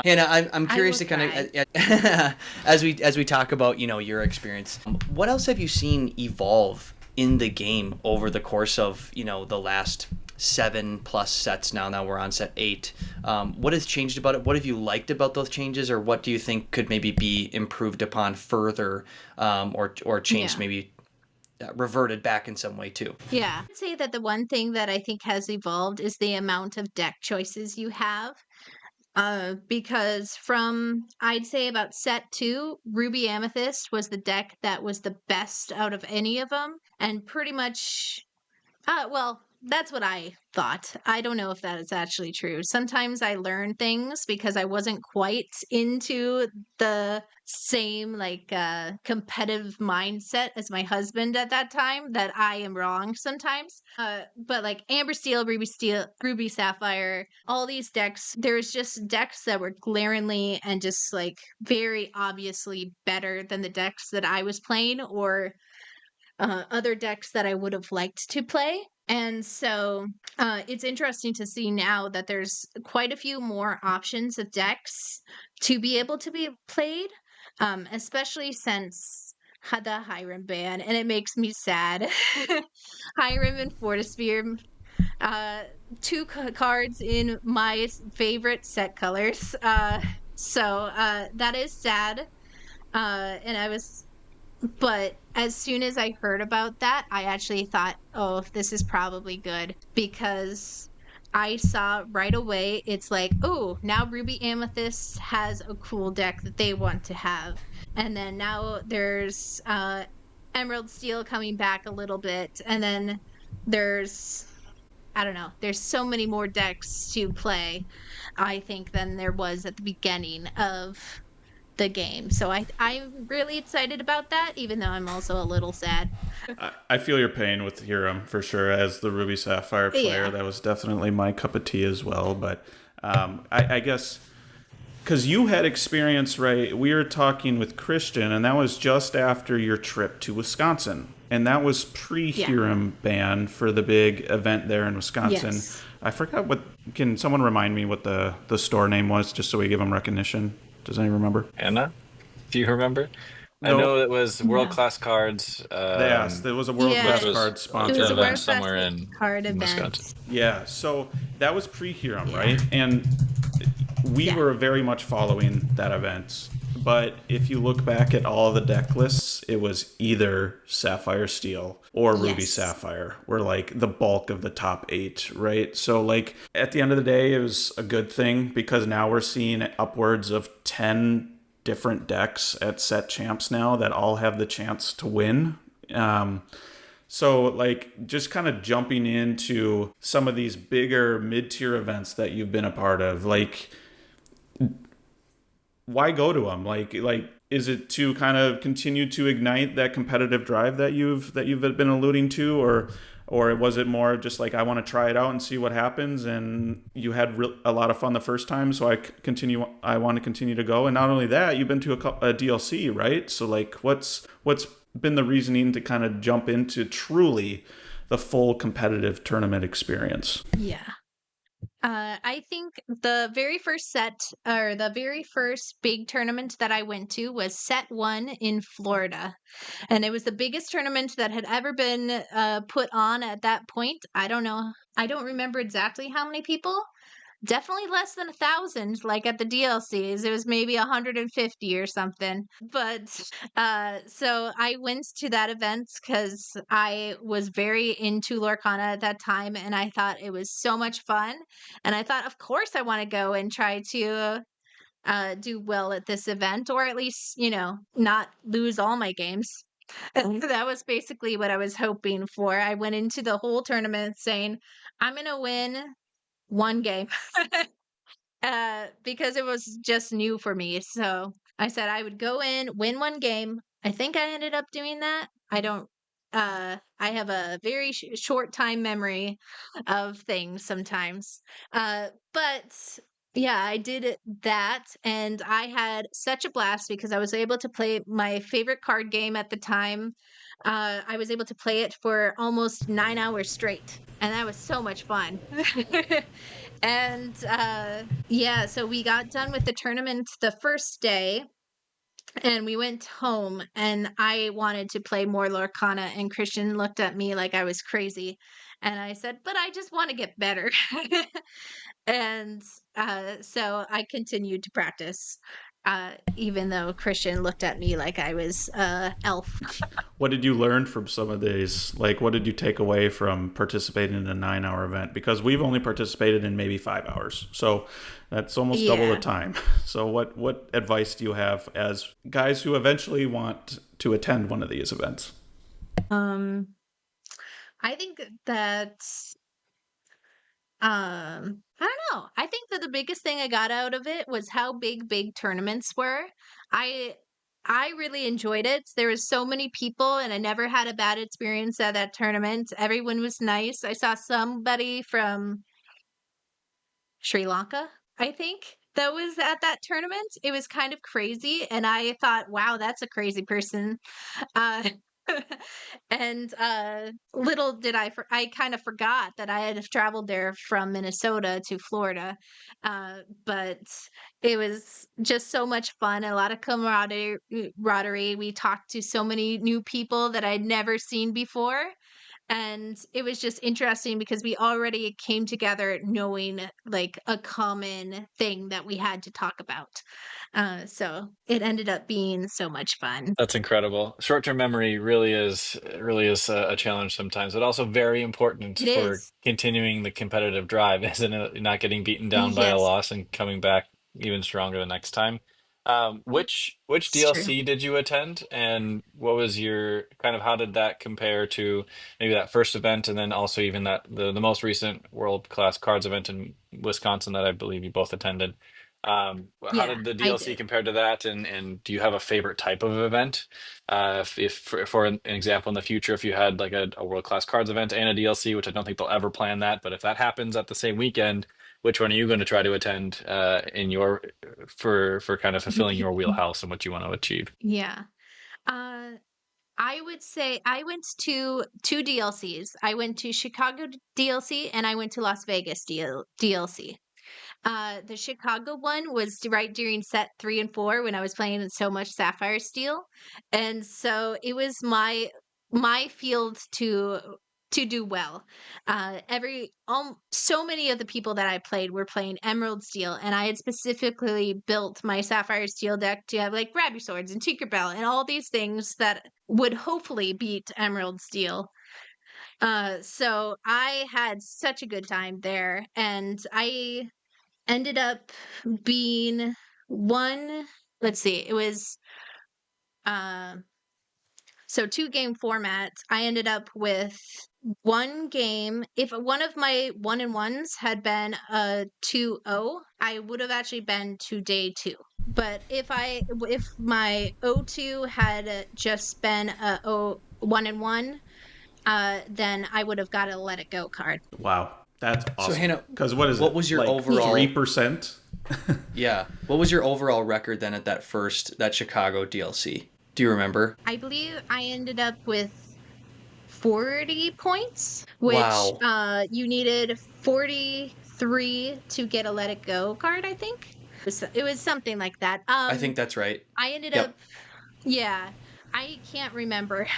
Hannah, I'm I will curious to kind try. of as we talk about your experience. What else have you seen evolve in the game over the course of the last 7+ sets now? Now we're on set 8. What has changed about it? What have you liked about those changes, or what do you think could maybe be improved upon further, or changed, Yeah. maybe reverted back in some way too? Yeah. I'd say that the one thing that I think has evolved is the amount of deck choices you have. Because from I'd say about set 2, Ruby Amethyst was the deck that was the best out of any of them, and pretty much well, that's what I thought. I don't know if that is actually true. Sometimes I learn things because I wasn't quite into the same like competitive mindset as my husband at that time, that I am wrong sometimes. But like Amber Steel, Ruby Sapphire, all these decks, there's just decks that were glaringly and just like very obviously better than the decks that I was playing, or other decks that I would have liked to play. And so it's interesting to see now that there's quite a few more options of decks to be able to be played, especially since the Hiram ban, and it makes me sad. Hiram and Fortisphere, uh, two cards in my favorite set colors. So that is sad. And I was but as soon as I heard about that, I actually thought, "Oh, this is probably good," because I saw right away it's like, "Oh, now Ruby Amethyst has a cool deck that they want to have." And then now there's Emerald Steel coming back a little bit, and then there's I don't know, there's so many more decks to play, I think, than there was at the beginning of the game. So I'm really excited about that, even though I'm also a little sad. I feel your pain with Hiram for sure. As the Ruby Sapphire player, Yeah. that was definitely my cup of tea as well. But I guess because you had experience, right? We were talking with Christian, and that was just after your trip to Wisconsin, and that was Yeah. pre-Hiram ban for the big event there in Wisconsin. Yes. I forgot what. Can someone remind me what the store name was, just so we give them recognition? Does anyone remember? Anna, do you remember? I No. know it was World No. Class Cards, Yes, there was a World Yeah. which Class was Card It an was sponsored a event World event. Class somewhere in Card event. Wisconsin. Yeah, so that was pre-Hiram, Yeah. right? And we Yeah. were very much following that event. But if you look back at all the deck lists, it was either Sapphire Steel or Ruby Yes. Sapphire were like the bulk of the top 8, right? So like at the end of the day, it was a good thing because now we're seeing upwards of 10 different decks at set champs now that all have the chance to win. So, like, just kind of jumping into some of these bigger mid-tier events that you've been a part of, like, why go to them? Like, is it to kind of continue to ignite that competitive drive that you've been alluding to, or was it more just like I want to try it out and see what happens, and you had a lot of fun the first time, so I want to continue to go, and not only that, you've been to a DLC, right? So, like, what's been the reasoning to kind of jump into truly the full competitive tournament experience? Yeah. I think the very first set or the very first big tournament that I went to was set one in Florida. And it was the biggest tournament that had ever been put on at that point. I don't know. I don't remember exactly how many people. Definitely less than 1,000, like at the DLCs. It was maybe 150 or something. But so I went to that event because I was very into Lorcana at that time, and I thought it was so much fun. And I thought, of course, I want to go and try to do well at this event, or at least, not lose all my games. And that was basically what I was hoping for. I went into the whole tournament saying, I'm going to win one game. Because it was just new for me. So I said I would go in, win one game. I think I ended up doing that. I don't. I have a very short time memory of things sometimes. But yeah, I did that, and I had such a blast because I was able to play my favorite card game at the time. I was able to play it for almost 9 hours straight, and that was so much fun. And yeah, so we got done with the tournament the first day, and we went home, and I wanted to play more Lorcana, and Christian looked at me like I was crazy. And I said, but I just want to get better. And so I continued to practice, even though Christian looked at me like I was elf. What did you learn from some of these? Like, what did you take away from participating in a 9-hour event? Because we've only participated in maybe 5 hours. So that's almost double the Yeah. time. So what advice do you have as guys who eventually want to attend one of these events? Um, I think that I don't know. I think that the biggest thing I got out of it was how big tournaments were. I I really enjoyed it. There was so many people and I never had a bad experience at that tournament. Everyone was nice. I saw somebody from Sri Lanka, I think, that was at that tournament. It was kind of crazy and I thought, "Wow, that's a crazy person." Uh And little did I kind of forgot that I had traveled there from Minnesota to Florida. But it was just so much fun, a lot of camaraderie. We talked to so many new people that I'd never seen before. And it was just interesting because we already came together knowing like a common thing that we had to talk about. So it ended up being so much fun. That's incredible. Short-term memory really is a challenge sometimes, but also very important It for is. continuing the competitive drive, isn't it? Not getting beaten down by a Yes, loss and coming back even stronger the next time. Which it's true. DLC did you attend, and what was your kind of how did that compare to maybe that first event, and then also even that the most recent World Class Cards event in Wisconsin that I believe you both attended? How Yeah, did the I DLC did. compare to that? And do you have a favorite type of event? If for an example in the future, if you had like a World Class Cards event and a DLC, which I don't think they'll ever plan that, but if that happens at the same weekend, which one are you going to try to attend in your for kind of fulfilling your wheelhouse and what you want to achieve? Yeah. Uh, I would say I went to 2 DLCs. I went to Chicago DLC and I went to Las Vegas DLC. The Chicago one was right during set 3 and 4 when I was playing with so much Sapphire Steel, and so it was my field to do well. So many of the people that I played were playing Emerald Steel, and I had specifically built my Sapphire Steel deck to have like Grabby Swords and Tinkerbell and all these things that would hopefully beat Emerald Steel. So I had such a good time there, and I ended up being one, let's see, it was uh so 2 game format. I ended up with 1 game. If one of my 1-and-1s had been a 2-0, I would have actually been to day 2. But if my 0-2 had just been a 1-and-1, then I would have got a let it go card. Wow, that's So awesome. Hannah, Because what is what it, was your like overall 3%? yeah, what was your overall record then at that Chicago DLC? Do you remember? I believe I ended up with 40 points, which Wow. you needed 43 to get a let it go card, I think. It was something like that. I think that's right. I ended up, Yep. yeah, I can't remember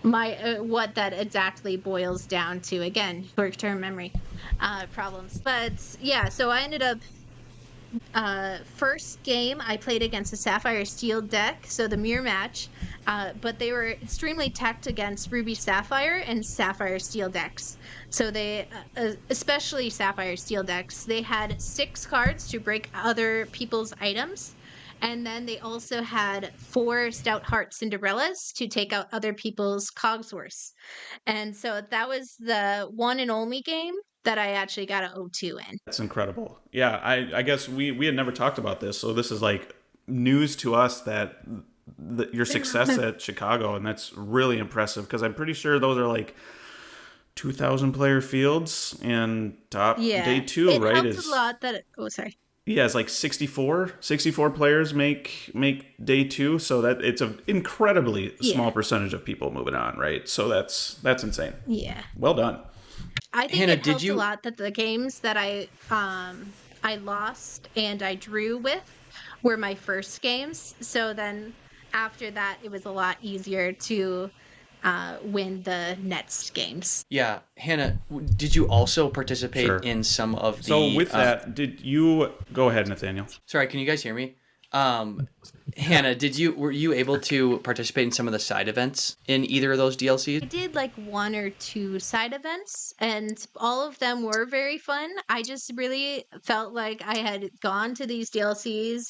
my what that exactly boils down to. Again, short-term memory problems. But yeah, so I ended up first game I played against a Sapphire Steel deck, so the mirror match, but they were extremely teched against Ruby Sapphire and Sapphire Steel decks. So they, especially Sapphire Steel decks, they had 6 cards to break other people's items. And then they also had 4 Stout Heart Cinderellas to take out other people's Cogsworths. And so that was the one and only game that I actually got an O2 in. That's incredible. Yeah, I guess we had never talked about this, so this is like news to us that your success at Chicago, and that's really impressive because I'm pretty sure those are like 2,000 player fields, and top day Yeah, two, it right? helped a Is lot that oh, sorry. yeah, it's like 64 players make day two, so that it's an incredibly Yeah, small percentage of people moving on, right? So that's insane. yeah. Well done. I think Hannah, it did helped a you lot that the games that I lost and I drew with were my first games. So then after that, it was a lot easier to win the next games. yeah, Hannah, did you also participate Sure. in some of So the with that, did you go ahead, Nathaniel? sorry, can you guys hear me? Um Hannah, were you able to participate in some of the side events in either of those DLCs? I did like 1 or 2 side events, and all of them were very fun. I just really felt like I had gone to these DLCs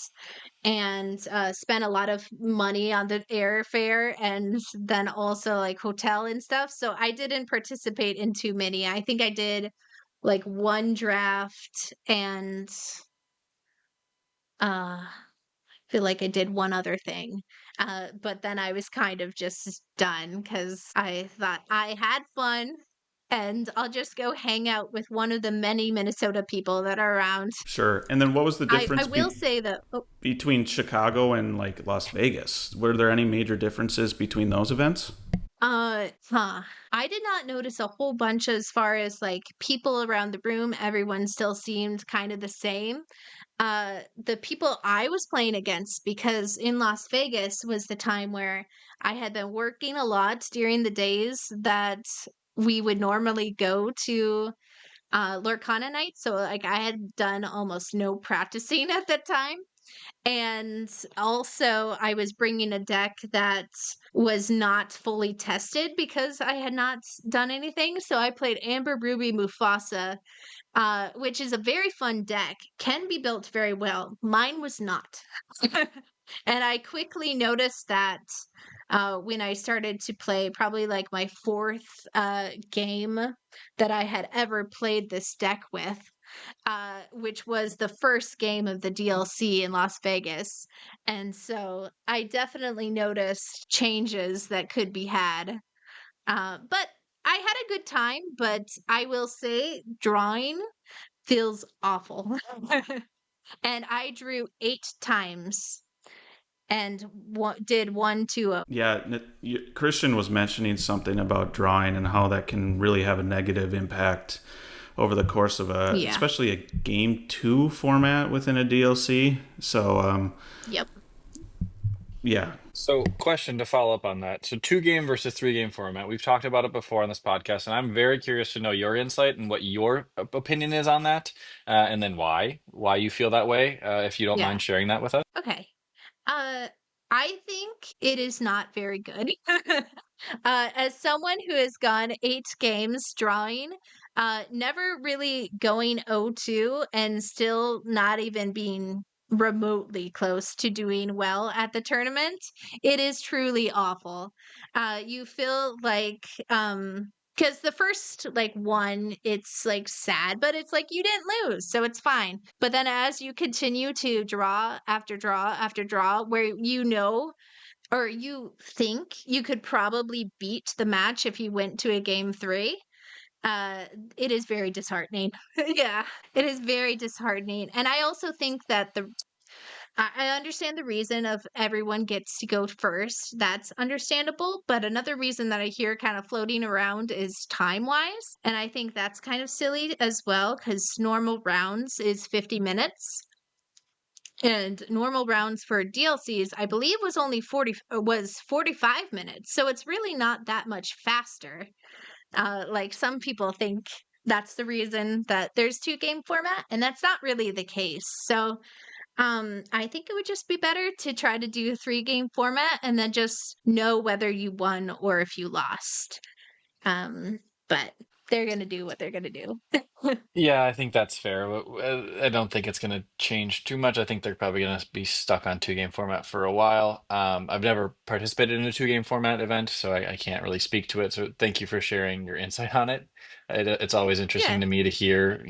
and spent a lot of money on the airfare and then also like hotel and stuff. So I didn't participate in too many. I think I did like 1 draft and feel like I did one other thing. But then I was kind of just done because I thought I had fun and I'll just go hang out with one of the many Minnesota people that are around. Sure. And then what was the I difference will say that, oh, between Chicago and like Las Vegas? Were there any major differences between those events? I did not notice a whole bunch as far as like people around the room. Everyone still seemed kind of the same. The people I was playing against, because in Las Vegas was the time where I had been working a lot during the days that we would normally go to Lorcana night. So like I had done almost no practicing at that time. And also, I was bringing a deck that was not fully tested because I had not done anything. So I played Amber Ruby Mufasa, which is a very fun deck, can be built very well. Mine was not. And I quickly noticed that when I started to play, probably like my fourth game that I had ever played this deck with, which was the first game of the DLC in Las Vegas. And so I definitely noticed changes that could be had. But I had a good time, but I will say drawing feels awful. And I drew 8 times and did 1 2 Yeah, Christian was mentioning something about drawing and how that can really have a negative impact over the course of Yeah. especially a game 2 format within a DLC. So, Yep. yeah. So, question to follow up on that. So, 2 game versus 3 game format. We've talked about it before on this podcast, and I'm very curious to know your insight and what your opinion is on that, and then why you feel that way, if you don't Yeah. mind sharing that with us. Okay. Uh, I think it is not very good. As someone who has gone 8 games drawing, never really going 0-2 and still not even being remotely close to doing well at the tournament, it is truly awful. You feel like, because the first like one, it's like sad, but it's like you didn't lose, so it's fine. But then as you continue to draw after draw after draw, where you know or you think you could probably beat the match if you went to a game 3, uh, it is very disheartening. Yeah, it is very disheartening. And I also think that I understand the reason of everyone gets to go first. That's understandable. But another reason that I hear kind of floating around is time wise. And I think that's kind of silly as well because normal rounds is 50 minutes. And normal rounds for DLCs, I believe, was 45 minutes. So it's really not that much faster. Like some people think that's the reason that there's 2 game format, and that's not really the case. So I think it would just be better to try to do a 3 game format and then just know whether you won or if you lost. But they're gonna do what they're gonna do. Yeah, I think that's fair. I don't think it's going to change too much. I think they're probably going to be stuck on 2 game format for a while. I've never participated in a 2 game format event, so I can't really speak to it. So thank you for sharing your insight on it. It's always interesting Yeah. to me to hear,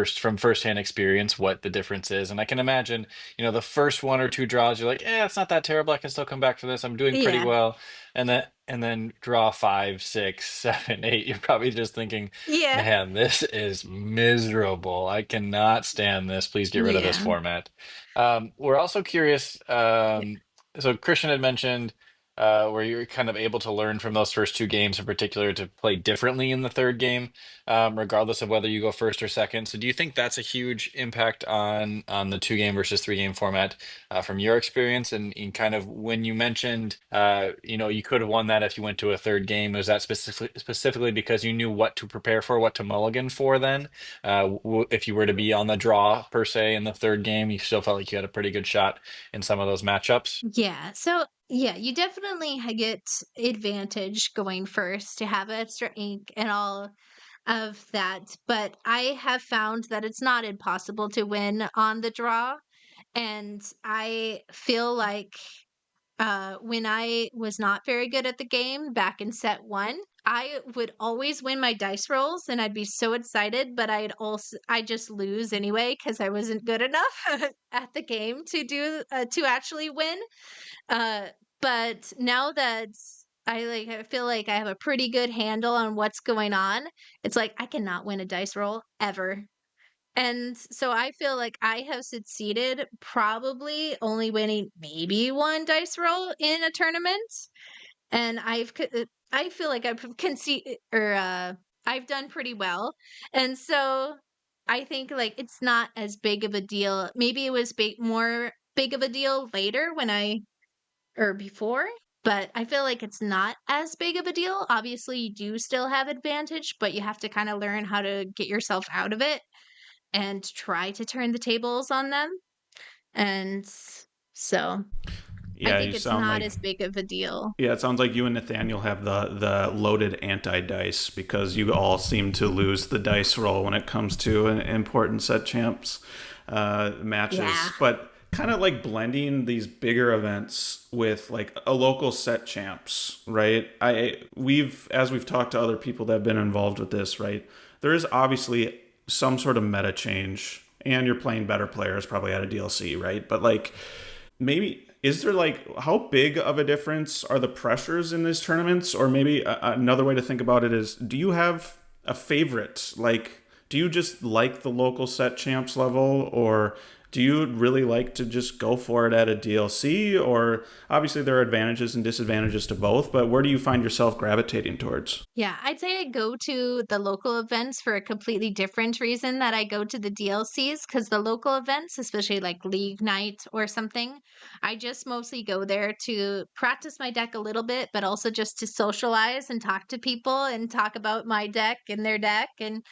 from firsthand experience what the difference is. And I can imagine, the first 1 or 2 draws, you're like, it's not that terrible. I can still come back from this. I'm doing pretty Yeah. well. And then draw 5, 6, 7, 8. You're probably just thinking, Yeah. man, this is miserable. I cannot stand this. Please get rid of this Yeah. format. We're also curious. Yeah. So Christian had mentioned where you're kind of able to learn from those first 2 games in particular to play differently in the third game, regardless of whether you go first or second. So do you think that's a huge impact on the 2 game versus 3 game format from your experience? And kind of when you mentioned, you could have won that if you went to a third game. Was that specifically because you knew what to prepare for, what to mulligan for then? If you were to be on the draw per se in the third game, you still felt like you had a pretty good shot in some of those matchups? Yeah. So yeah, you definitely get advantage going first to have extra ink and all of that. But I have found that it's not impossible to win on the draw. And I feel like when I was not very good at the game back in set 1, I would always win my dice rolls and I'd be so excited, but I just lose anyway because I wasn't good enough at the game to actually win. Uh, but now that I feel like I have a pretty good handle on what's going on. It's like I cannot win a dice roll ever. And so I feel like I have succeeded probably only winning maybe one dice roll in a tournament. And I feel like I've conceded or I've done pretty well. And so I think like it's not as big of a deal. Maybe it was more big of a deal later when I or before, but I feel like it's not as big of a deal. Obviously, you do still have advantage, but you have to kind of learn how to get yourself out of it and try to turn the tables on them. And so I Yeah, think you it's sound not like as big of a deal. yeah, it sounds like you and Nathaniel have the loaded anti dice because you all seem to lose the dice roll when it comes to an important set champs Yeah. matches. But kind of like blending these bigger events with like a local set champs, right? As we've talked to other people that have been involved with this, right? There is obviously some sort of meta change, and you're playing better players probably at a DLC, right? But like maybe is there like how big of a difference are the pressures in these tournaments, or maybe another way to think about it is, do you have a favorite? Like, do you just like the local set champs level, or do you really like to just go for it at a DLC? Or obviously there are advantages and disadvantages to both, but where do you find yourself gravitating towards? Yeah, I'd say I go to the local events for a completely different reason that I go to the DLCs because the local events, especially like League Night or something, I just mostly go there to practice my deck a little bit, but also just to socialize and talk to people and talk about my deck and their deck and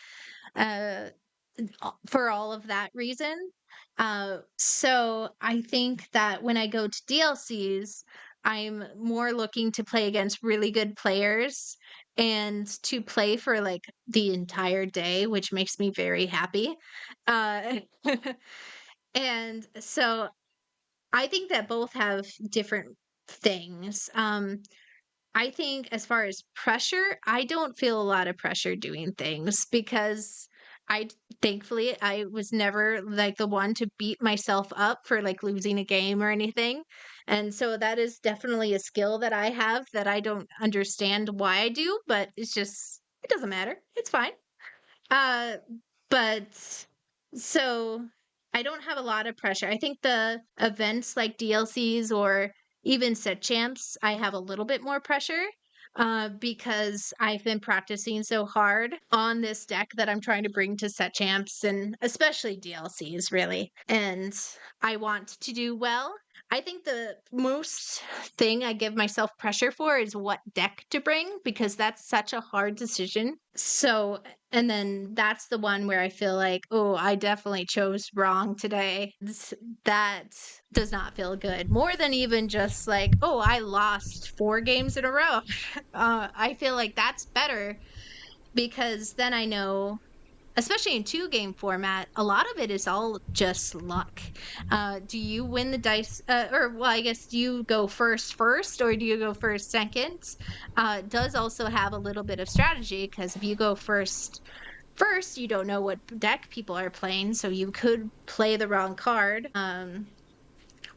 uh for all of that reason. So I think that when I go to DLCs, I'm more looking to play against really good players and to play for like the entire day, which makes me very happy. Uh, and so I think that both have different things. I think as far as pressure, I don't feel a lot of pressure doing things because thankfully I was never like the one to beat myself up for like losing a game or anything. And so that is definitely a skill that I have that I don't understand why I do, but it doesn't matter. It's fine. Uh, but so I don't have a lot of pressure. I think the events like DLCs or even set champs, I have a little bit more pressure because I've been practicing so hard on this deck that I'm trying to bring to set champs and especially DLCs, really. And I want to do well. I think the most thing I give myself pressure for is what deck to bring because that's such a hard decision. So, and then that's the one where I feel like, oh, I definitely chose wrong today. That does not feel good. More than even just like, oh, I lost 4 games in a row. I feel like that's better because then I know, especially in 2 game format, a lot of it is all just luck. Do you win the dice, or well, I guess do you go first, or do you go first second? It does also have a little bit of strategy because if you go first, you don't know what deck people are playing, so you could play the wrong card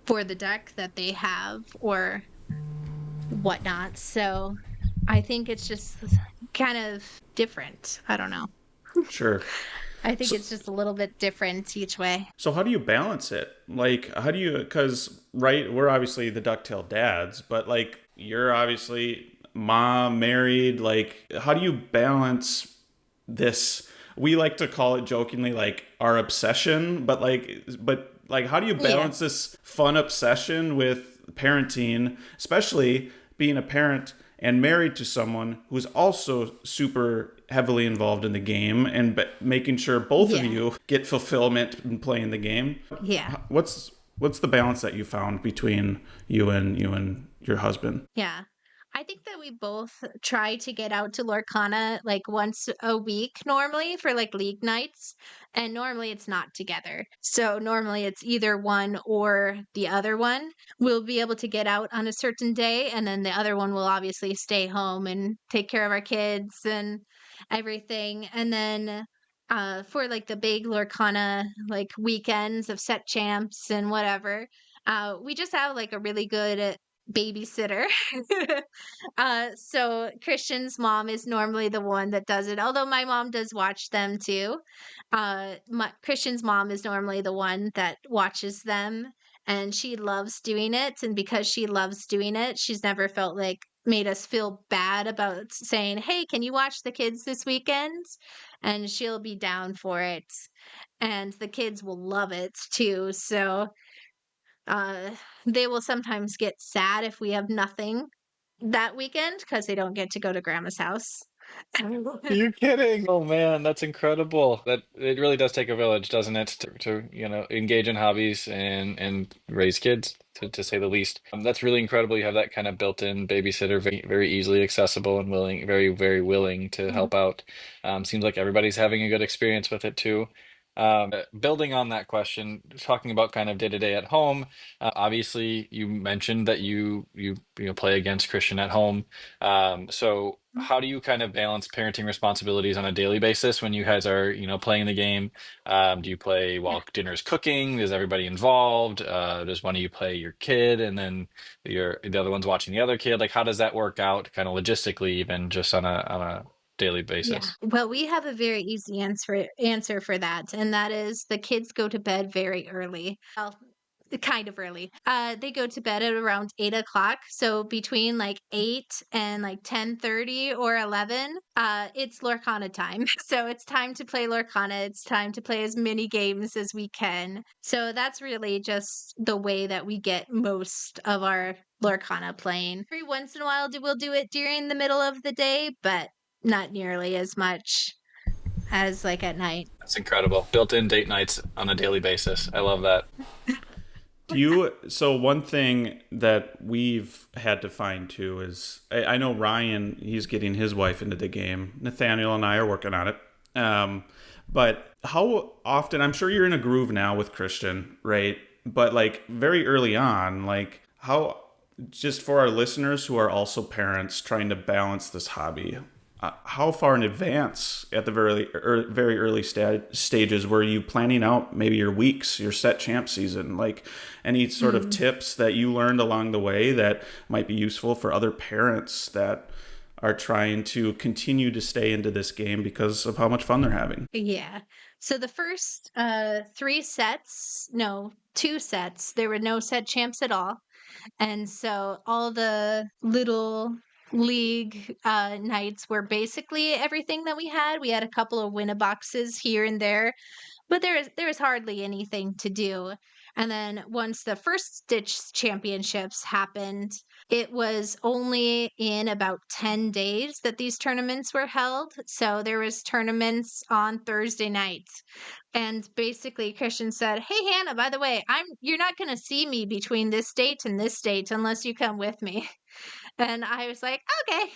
for the deck that they have or whatnot. So I think it's just kind of different. I don't know. Sure. I think So, it's just a little bit different each way. So how do you balance it? Like, how do you? Because right, we're obviously the DuckTale dads, but like you're obviously mom, married. Like, how do you balance this? We like to call it jokingly like our obsession, but how do you Yeah. balance this fun obsession with parenting, especially being a parent and married to someone who's also super heavily involved in the game and making sure both of Yeah. you get fulfillment in playing the game. Yeah. What's the balance that you found between you and your husband? Yeah. I think that we both try to get out to Lorcana like once a week normally for like league nights. And normally it's not together. So normally it's either one or the other one. We'll be able to get out on a certain day, and then the other one will obviously stay home and take care of our kids and everything. And then for like the big Lorcana like weekends of set champs and whatever, we just have like a really good babysitter. So Christian's mom is normally the one that does it, although my mom does watch them too. Christian's mom is normally the one that watches them, and she loves doing it. And because she loves doing it, she's never felt like made us feel bad about saying, "Hey, can you watch the kids this weekend?" And she'll be down for it. And the kids will love it too. So uh, they will sometimes get sad if we have nothing that weekend because they don't get to go to grandma's house. You're kidding. Oh man, that's incredible. That it really does take a village, doesn't it, to engage in hobbies and raise kids, to say the least. That's really incredible. You have that kind of built-in babysitter, very, very easily accessible and willing, very, very willing to help out. Seems like everybody's having a good experience with it too. Building on that question, talking about kind of day-to-day at home. Obviously, you mentioned that you play against Christian at home. So how do you kind of balance parenting responsibilities on a daily basis when you guys are, playing the game? Do you play Yeah. while dinner's cooking? Is everybody involved? Does one of you play your kid and then the other one's watching the other kid? Like, how does that work out, kind of logistically, even just on a daily Yeah. basis? Well, we have a very easy answer for that, and that is the kids go to bed very early. Well, kind of early. They go to bed at around 8 o'clock. So between like 8 and like 10:30 or 11, it's Lorcana time. So it's time to play Lorcana. It's time to play as many games as we can. So that's really just the way that we get most of our Lorcana playing. Every once in a while, we'll do it during the middle of the day, but not nearly as much as like at night. That's incredible. Built-in date nights on a daily basis. I love that. So one thing that we've had to find too is I know Ryan, he's getting his wife into the game. Nathaniel and I are working on it. But how often, I'm sure you're in a groove now with Christian, right? But like very early on, like how, just for our listeners who are also parents trying to balance this hobby, how far in advance at the very early stages were you planning out maybe your weeks, your set champ season? Like any sort of tips that you learned along the way that might be useful for other parents that are trying to continue to stay into this game because of how much fun they're having? Yeah. So the first 3 sets, no, 2 sets, there were no set champs at all. And so all the little league nights were basically everything that we had. We had a couple of winner boxes here and there, but there was hardly anything to do. And then once the first Stitch Championships happened, it was only in about 10 days that these tournaments were held. So there was tournaments on Thursday nights. And basically Christian said, "Hey Hannah, by the way, you're not going to see me between this date and this date unless you come with me." And I was like, "Okay."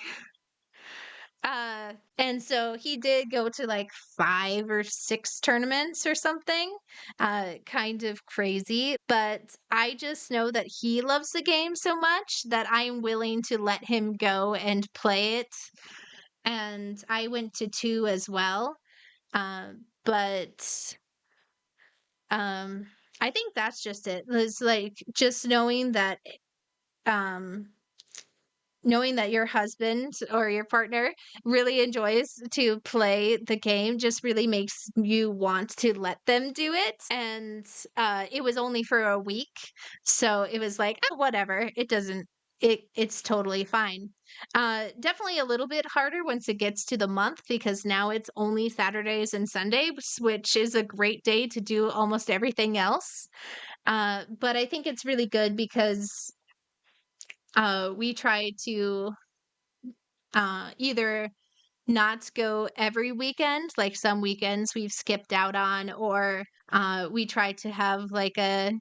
And so he did go to like 5 or 6 tournaments or something. Kind of crazy, but I just know that he loves the game so much that I'm willing to let him go and play it. And I went to 2 as well. But um I think that's just it. It's like just um knowing that your husband or your partner really enjoys to play the game just really makes you want to let them do it. And it was only for a week, so it was like, oh, whatever, it's totally fine. Definitely a little bit harder once it gets to the month because now it's only Saturdays and Sundays, which is a great day to do almost everything else. But I think it's really good because we try to either not go every weekend, like some weekends we've skipped out on, or we try to have like a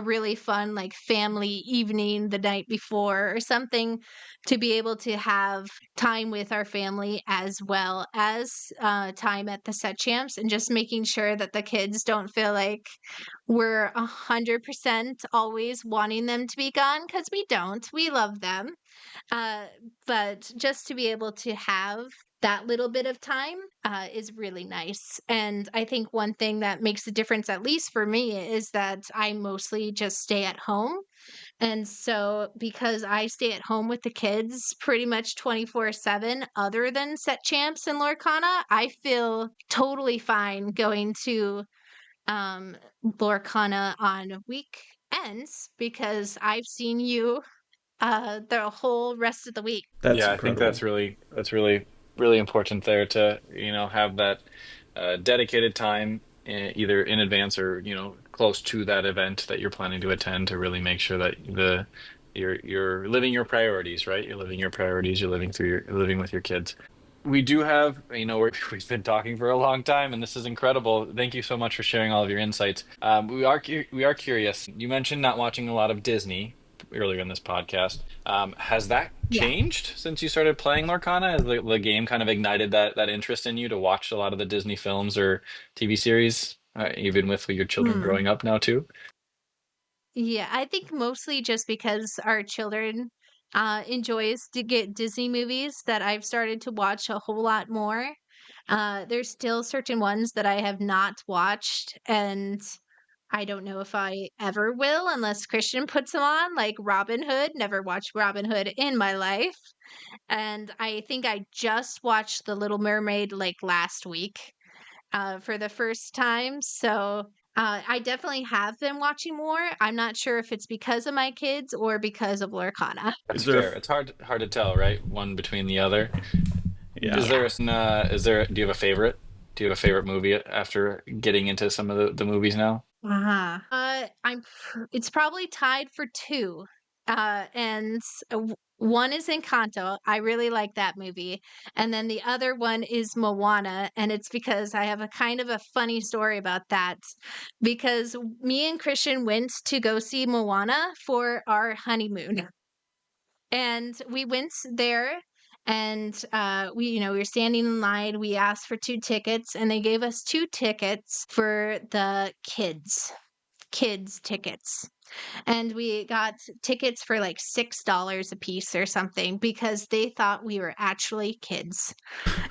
really fun like family evening the night before or something to be able to have time with our family as well as time at the set champs, and just making sure that the kids don't feel like we're 100% always wanting them to be gone, because we don't, we love them. uh, but just to be able to have that little bit of time is really nice. And I think one thing that makes a difference, at least for me, is that I mostly just stay at home. And so, because I stay at home with the kids pretty much 24/7, other than Set Champs and Lorcana, I feel totally fine going to Lorcana on weekends because I've seen you the whole rest of the week. That's Yeah, I think incredible. that's really really important there to, have that dedicated time, either in advance or, close to that event that you're planning to attend, to really make sure that you're living your priorities, right? You're living your priorities, you're living with your kids. We do have, we've been talking for a long time, and this is incredible. Thank you so much for sharing all of your insights. We are curious. You mentioned not watching a lot of Disney earlier in this podcast. Has that Yeah. changed since you started playing Lorcana? Has the game kind of ignited that interest in you to watch a lot of the Disney films or TV series, even with your children Hmm. growing up now too? Yeah, I think mostly just because our children enjoys to get Disney movies that I've started to watch a whole lot more. There's still certain ones that I have not watched, and I don't know if I ever will unless Christian puts them on, like Robin Hood. Never watched Robin Hood in my life. And I think I just watched The Little Mermaid like last week for the first time. So I definitely have been watching more. I'm not sure if it's because of my kids or because of Lorcana. Is That's there a fair. It's hard to tell, right? One between the other. yeah. Is Yeah. there do you have a favorite? Do you have a favorite movie after getting into some of the movies now? Uh-huh. It's probably tied for two. And one is Encanto. I really like that movie. And then the other one is Moana, and it's because I have a kind of a funny story about that. Because me and Christian went to go see Moana for our honeymoon. And we went there and we were standing in line. We asked for two tickets and they gave us two tickets for the kids tickets, and we got tickets for like $6 a piece or something because they thought we were actually kids.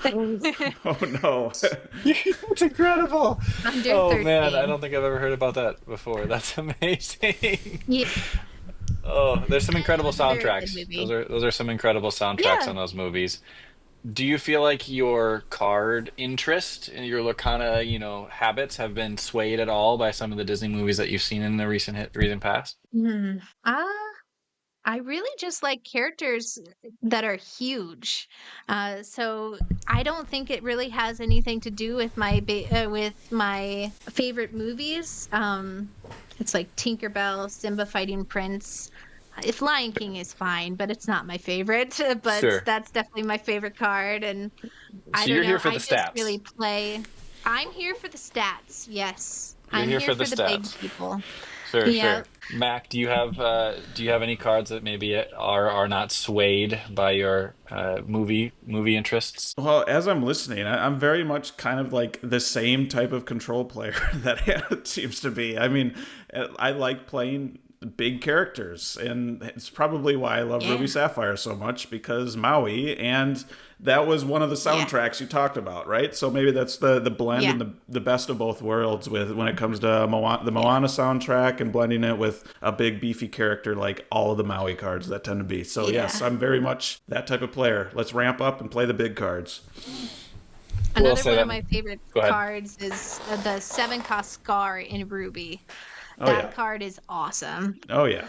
Oh no. That's incredible. Under Oh man, I 13. don't think I've ever heard about that before. That's amazing. Yeah, Oh, there's some it incredible was a very good soundtracks. Those movie. are those are some incredible soundtracks Yeah. on those movies. Do you feel like your card interest and your Lorcana, habits have been swayed at all by some of the Disney movies that you've seen in the recent past? Hmm. Ah, I really just like characters that are huge. So I don't think it really has anything to do with with my favorite movies. It's like Tinkerbell, Simba fighting Prince. If Lion King is fine, but it's not my favorite. But Sure. that's definitely my favorite card, and I So don't you're here know. for the I just stats. really play. I'm here for the stats. Yes, You're I'm here here for the for the big stats. people. Sure, Yeah. sure. Mac, do you have any cards that maybe are not swayed by your movie interests? Well, as I'm listening, I'm very much kind of like the same type of control player that Hannah seems to be. I mean, I like playing big characters, and it's probably why I love Ruby Yeah. Sapphire so much, because Maui, and that was one of the Yeah. soundtracks you talked about, right? So maybe that's the blend Yeah. and the best of both worlds with when it comes to the Yeah. Moana soundtrack and blending it with a big beefy character like all of the Maui cards that tend to be. So yes, Yeah. I'm very much that type of player. Let's ramp up and play the big cards. We'll Another say one of that. my favorite Go ahead. cards is the 7 cost Scar in Ruby. Oh yeah. That card is awesome. Oh yeah.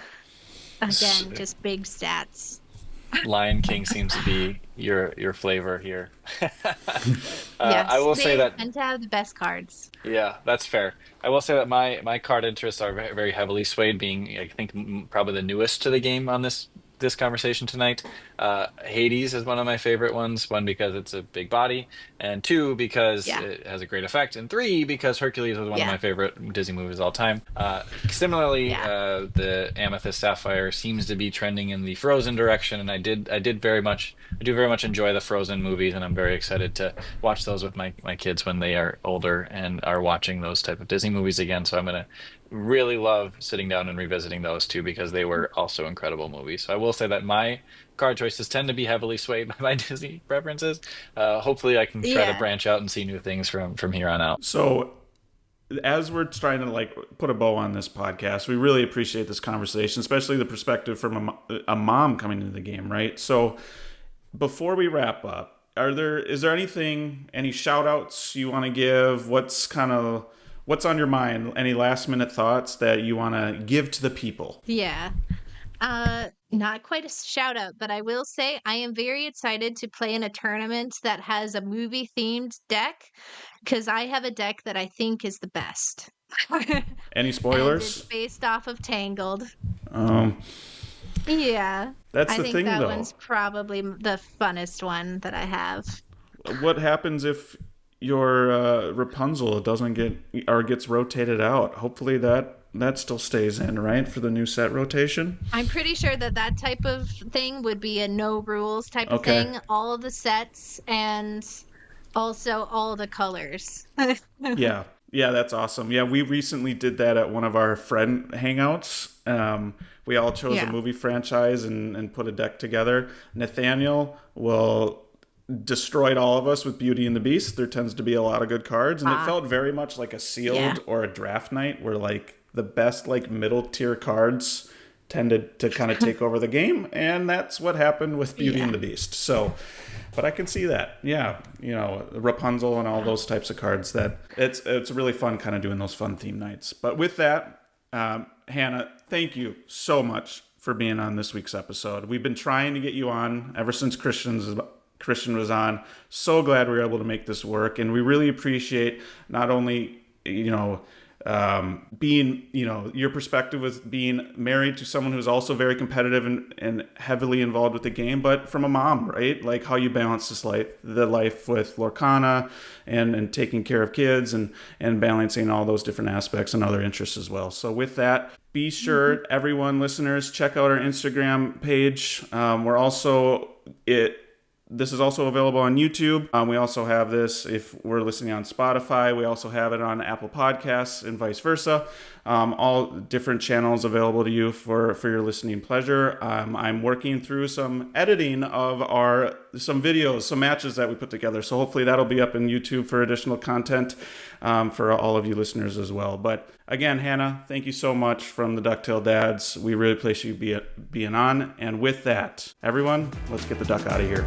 S- Again, just big stats. Lion King seems to be your flavor here. I Yes, will say they that. tend to have the best cards. Yeah, that's fair. I will say that my card interests are very heavily swayed, being I think probably the newest to the game on this conversation tonight. Hades is one of my favorite ones. One, because it's a big body, and two, because Yeah. it has a great effect, and three, because Hercules was one of Yeah. my favorite Disney movies of all time. Similarly, Yeah. the Amethyst Sapphire seems to be trending in the Frozen direction, and I do very much enjoy the Frozen movies, and I'm very excited to watch those with my kids when they are older and are watching those type of Disney movies again. So I'm gonna really love sitting down and revisiting those two because they were also incredible movies. So I will say that my card choices tend to be heavily swayed by my Disney preferences. Hopefully, I can try to Yeah. branch out and see new things from here on out. So as we're trying to like put a bow on this podcast, we really appreciate this conversation, especially the perspective from a mom coming into the game, right? So before we wrap up, is there anything, any shout outs you want to give? What's on your mind? Any last minute thoughts that you want to give to the people? Yeah. Not quite a shout out, but I will say I am very excited to play in a tournament that has a movie themed deck because I have a deck that I think is the best. Any And it's spoilers? based off of Tangled. Um, Yeah. that's I the think thing that though. one's probably the funnest one that I have. What happens if your Rapunzel doesn't gets rotated out? Hopefully that still stays in, right, for the new set rotation. I'm pretty sure that type of thing would be a no rules type of Okay. thing. All of the sets and also all the colors. Yeah. Yeah, that's awesome. Yeah, we recently did that at one of our friend hangouts. We all chose a Yeah. movie franchise and put a deck together. Nathaniel destroyed all of us with Beauty and the Beast. There tends to be a lot of good cards, and it felt very much like a sealed Yeah. or a draft night where like the best like middle tier cards tended to kind of take over the game, and that's what happened with Beauty and the Beast. So, but I can see that. Yeah, Rapunzel and all those types of cards, that it's really fun kind of doing those fun theme nights. But with that, Hannah, thank you so much for being on this week's episode. We've been trying to get you on ever since Christian was on. So glad we were able to make this work, and we really appreciate not only being your perspective with being married to someone who's also very competitive and heavily involved with the game, but from a mom, right? Like how you balance the life with Lorcana and taking care of kids and balancing all those different aspects and other interests as well. So with that, be sure everyone, listeners, check out our Instagram page. This is also available on YouTube. We also have this if we're listening on Spotify. We also have it on Apple Podcasts and vice versa. All different channels available to you for your listening pleasure. I'm working through some editing of some videos, some matches that we put together. So hopefully that'll be up in YouTube for additional content for all of you listeners as well. But again, Hannah, thank you so much from the DuckTale Dads. We really appreciate you being on. And with that, everyone, let's get the duck out of here.